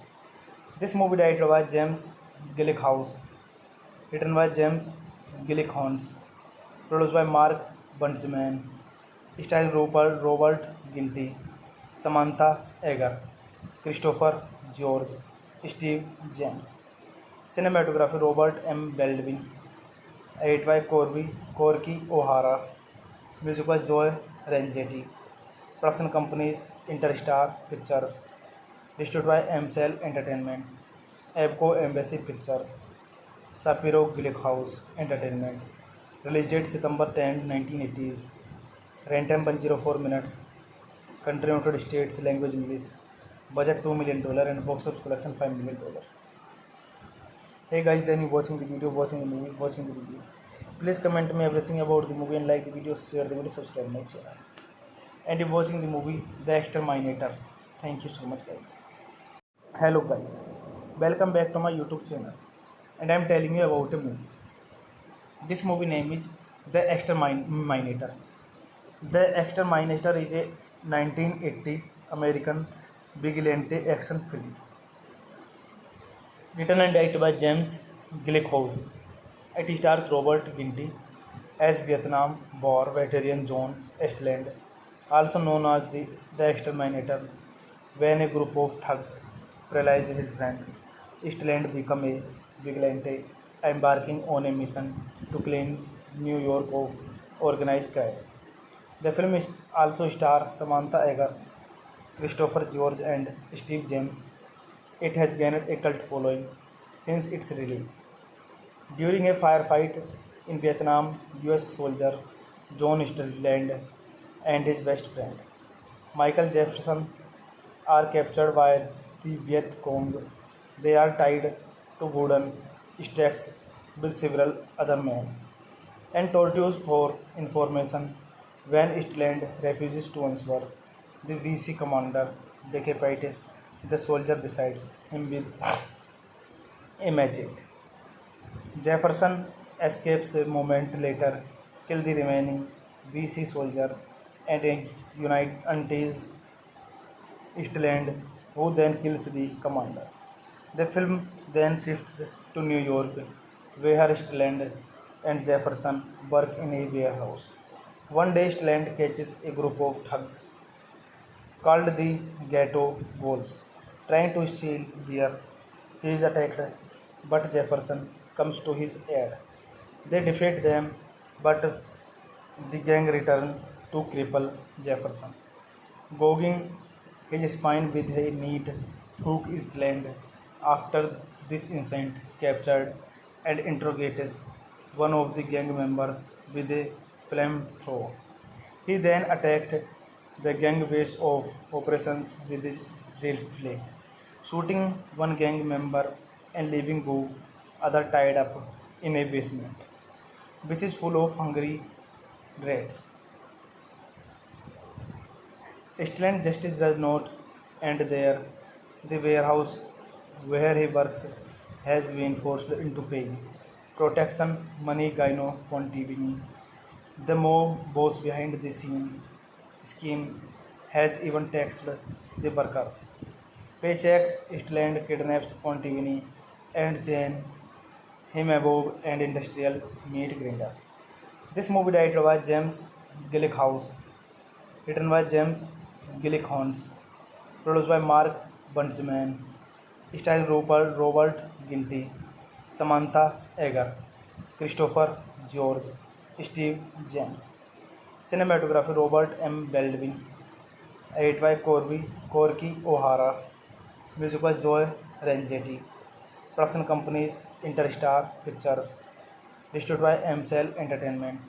This movie directed by James Gillickhouse, written by James Gillickhouse, produced by Mark Bunchman, starring Robert Ginty, Samantha Egger, Christopher George, Steve James. Cinematography Robert M. Baldwin. Edit by Corky O'Hara. Music by Joe Rangetti. Production companies Interstar Pictures. Distributed by MCL Entertainment. Abco Embassy Pictures. Sapiro Glickenhaus Entertainment. Release date September 10, 1980s. Runtime 104 minutes. Country United States. Language English. Budget $2 million and box office collection $5 million. Hey guys, then you watching the video, watching the movie, watching the review. Please comment me everything about the movie and like the video, share the video, subscribe my channel. And if watching the movie The Exterminator. Thank you so much guys. Hello guys, welcome back to my YouTube channel, and I am telling you about a movie. This movie name is The Exterminator. The Exterminator is a 1980 American vigilante action film. Written and directed by James Glickenhaus. It stars Robert Ginty as Vietnam War veteran John Eastland, also known as the Exterminator. When a group of thugs paralyze his friend, Eastland becomes a vigilante, embarking on a mission to cleanse New York of organized crime. The film also stars Samantha Egger, Christopher George, and Steve James. It has gained a cult following since its release. During a firefight in Vietnam, US soldier John Eastland and his best friend Michael Jefferson are captured by the Viet Cong. They are tied to wooden stakes with several other men and tortured for information. When Eastland refuses to answer, the VC commander decapitates the soldier beside him with a machete. Jefferson escapes a moment later, kills the remaining VC soldier, and unites Eastland, who then kills the commander. The film then shifts to New York, where Eastland and Jefferson work in a warehouse. One day, Eastland catches a group of thugs called the Ghetto Wolves, trying to steal beer. He is attacked, but Jefferson comes to his aid. They defeat them, but the gang return to cripple Jefferson, gouging his spine with a neat hook. Eastland, after this incident, captured and interrogates one of the gang members with a flamethrower. He then attacked the gang base of operations with his rifle, shooting one gang member and leaving the other tied up in a basement, which is full of hungry rats. Eastland justice does not end there. The warehouse where he works has been forced into paying protection money. Gyno Pontivini, the mob boss behind the scene scheme, has even taxed the workers. Paycheck. Eastland kidnaps Pontivini and chain him above an industrial meat grinder. This movie directed by James Glickenhaus, written by James Glickenhaus, produced by Mark Bunchman, starring Robert Ginty, Samantha Egger, Christopher George, Steve James. Cinematography Robert M. Baldwin. Edit by Corky O'Hara. Music by Joe Rangetti. Production companies Interstar Pictures. Distributed by MCL Entertainment.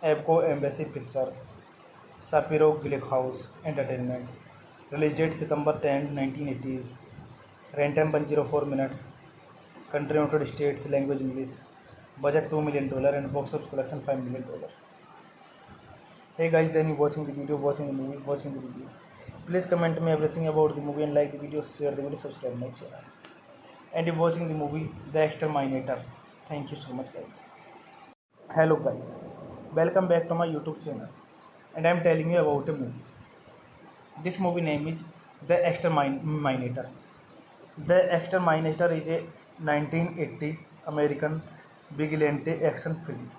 Abco Embassy Pictures. Sapiro Glickenhaus Entertainment. Release date September 10, 1980s. Runtime 104 minutes. Country United States. Language English. Budget $2 million and box office collection $5 million. Hey guys, then you watching the video, watching the movie, watching the review. Please comment me everything about the movie and like the video, share the video, subscribe my channel. And if watching the movie The Exterminator. Thank you so much guys. Hello guys, welcome back to my YouTube channel, and I am telling you about a movie. This movie name is The Exterminator. The Exterminator is a 1980 American vigilante action film.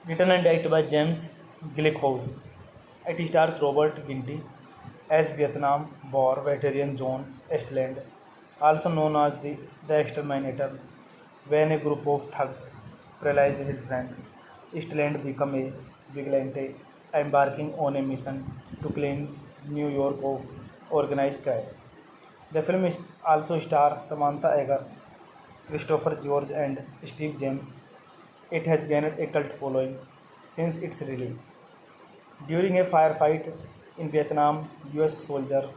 Written and directed by James Glickenhaus. It stars Robert Ginty as Vietnam War veteran John Eastland, also known as the Exterminator. When a group of thugs paralyzed his friend, Eastland became a vigilante, embarking on a mission to cleanse New York of organized crime. The film also stars Samantha Eggar, Christopher George, and Steve James. It has gained a cult following since its release. During a firefight in Vietnam, US soldier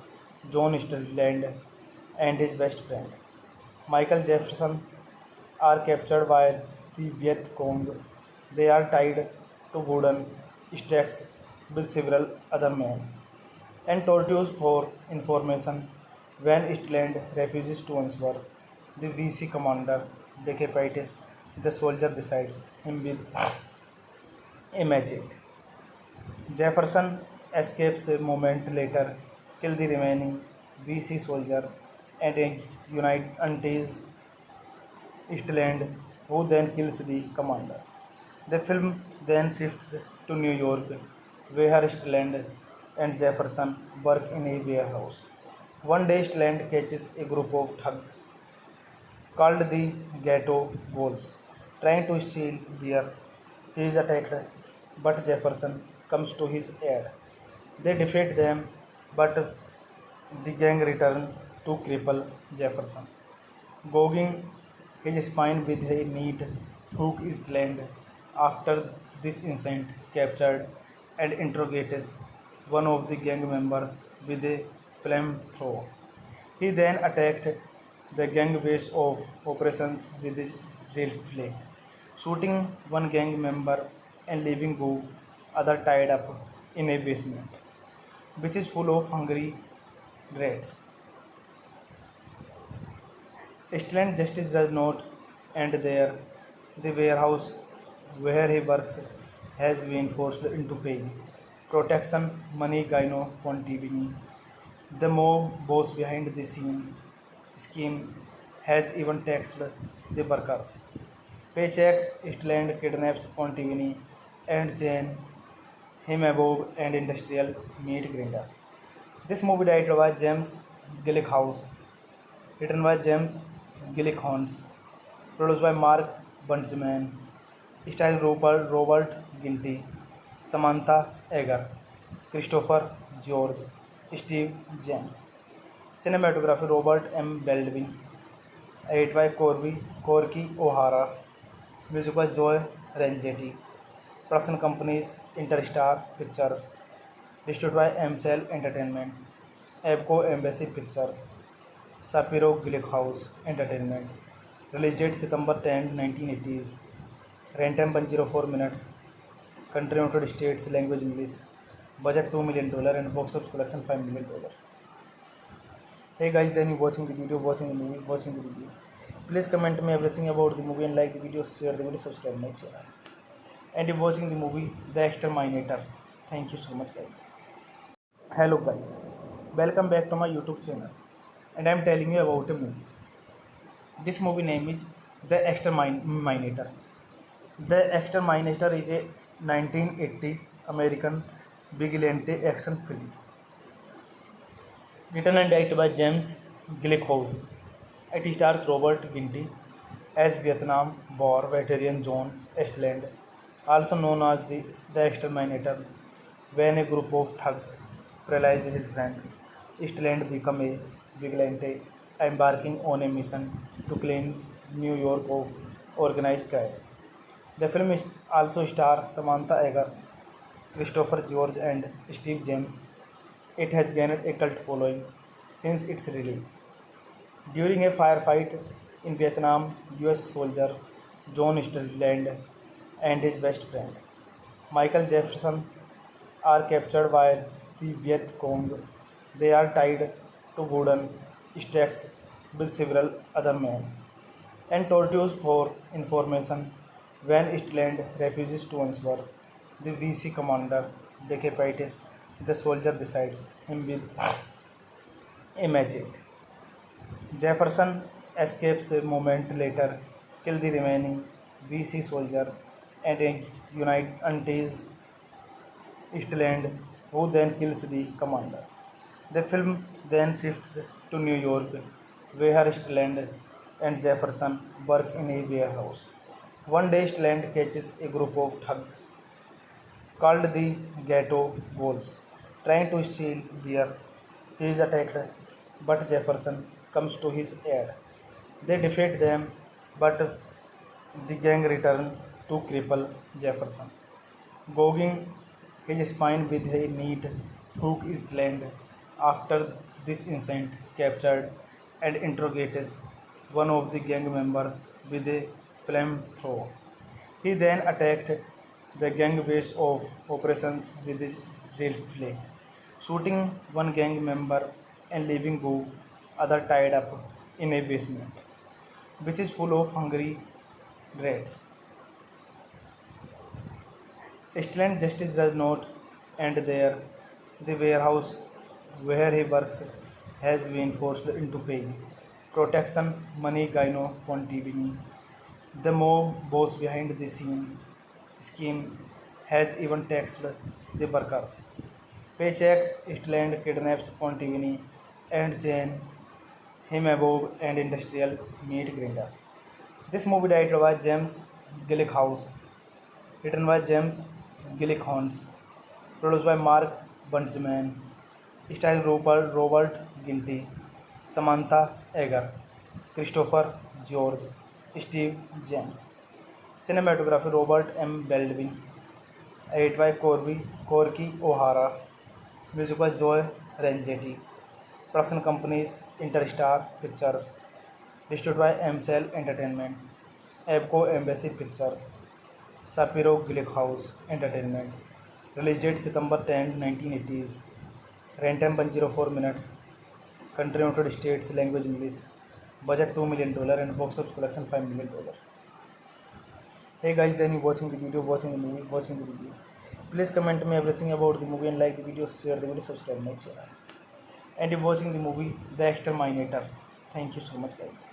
John Strickland and his best friend Michael Jefferson are captured by the Viet Cong. They are tied to wooden stakes with several other men and tortured for information. When Strickland refuses to answer, the VC commander decapitates the soldier beside him with a machete. Jefferson escapes a moment later, kills the remaining VC soldier, and unites Eastland, who then kills the commander. The film then shifts to New York, where Eastland and Jefferson work in a warehouse. One day, Eastland catches a group of thugs called the Ghetto Wolves, trying to steal beer. He is attacked, but Jefferson comes to his aid. They defeat them, but the gang return to cripple Jefferson, gouging his spine with a neat hook is land. After this incident, captured and interrogates one of the gang members with a flamethrower. He then attacked the gang base of operations with his rifle, shooting one gang member and leaving two other tied up in a basement, which is full of hungry rats. Eastland justice does not end there. The warehouse where he works has been forced into paying protection money Gino Pontivini. The mob boss behind the scene scheme has even taxed the workers. Paycheck Eastland kidnaps Pontivini and chain him above an industrial meat grinder. This movie directed by James Gillickhouse, written by James Gillickhouse, produced by Mark Bunchman, starring Robert Ginty, Samantha Eggar, Christopher George, Steve James. Cinematography Robert M. Baldwin, edited by Corky O'Hara, music by Joe Rangetti. Production companies Interstar Pictures, distributed by MCL Entertainment, Abco Embassy Pictures, Sapiro Gillickhouse Entertainment. Release date September 10, 1980s. Runtime 104 minutes. Country United States. Language English. Budget $2 million and box office collection $5 million. Hey guys, then you watching the video, watching the movie, watching the review. Please comment me everything about the movie and like the video, share the video, subscribe my channel. And you're watching the movie The Exterminator. Thank you so much guys. Hello guys, welcome back to my YouTube channel, and I'm telling you about a movie. This movie name is The Exterminator. The Exterminator is a 1980 American vigilante action film, written and directed by James Gillickhouse. It stars Robert Ginty as Vietnam War veteran John Eastland, also known as the Exterminator. When a group of thugs paralyzed his friend, Eastland became a vigilante, embarking on a mission to cleanse New York of organized crime. The film also stars Samantha Eggar, Christopher George, and Steve James. It has gained a cult following since its release. During a firefight in Vietnam, US soldier John Strickland and his best friend Michael Jefferson are captured by the Viet Cong. They are tied to wooden stakes with several other men and tortured for information. When Eastland refuses to answer, the VC commander decapitates the soldier beside him with a machete. Jefferson escapes a moment later, kills the remaining VC soldier, and unites Eastland, who then kills the commander. The film then shifts to New York, where Stelland and Jefferson work in a warehouse. One day, Stelland catches a group of thugs called the Ghetto Wolves, trying to steal beer. He is attacked, but Jefferson comes to his aid. They defeat them, but the gang return to cripple Jefferson, gouging his spine with a neat hook is land. After this incident, captured and interrogates one of the gang members with a flamethrower. He then attacked the gang base of operations with his rifle, shooting one gang member and leaving go other tied up in a basement, which is full of hungry rats. Excellent justice does not end there. The warehouse where he works has been forced into paying protection money Gyno Pontivini. The mob boss behind the scene scheme has even taxed the workers. Paycheck Eastland kidnaps Pontivini and Jane him above and industrial meat grinder. This movie directed by James Gillickhouse, written by James Gillickhouse, produced by Mark Bunchman, starring Robert Ginty, Samantha Egger, Christopher George, Steve James. Cinematography Robert M. Baldwin, edited by Corky O'Hara, music by Joe Rangetti. Production companies Interstar Pictures, distributed by MCL Entertainment, Abco Embassy Pictures, Shapiro Gillickhouse Entertainment. Release date September 10, 1980s. Runtime 104 minutes. Country United States. Language English. Budget $2 million and box office collection $5 million. Hey guys, then you watching the video, watching the movie, watching the review. Please comment me everything about the movie and like the video, share the video, subscribe my channel. And you're watching the movie The Exterminator. Thank you so much guys.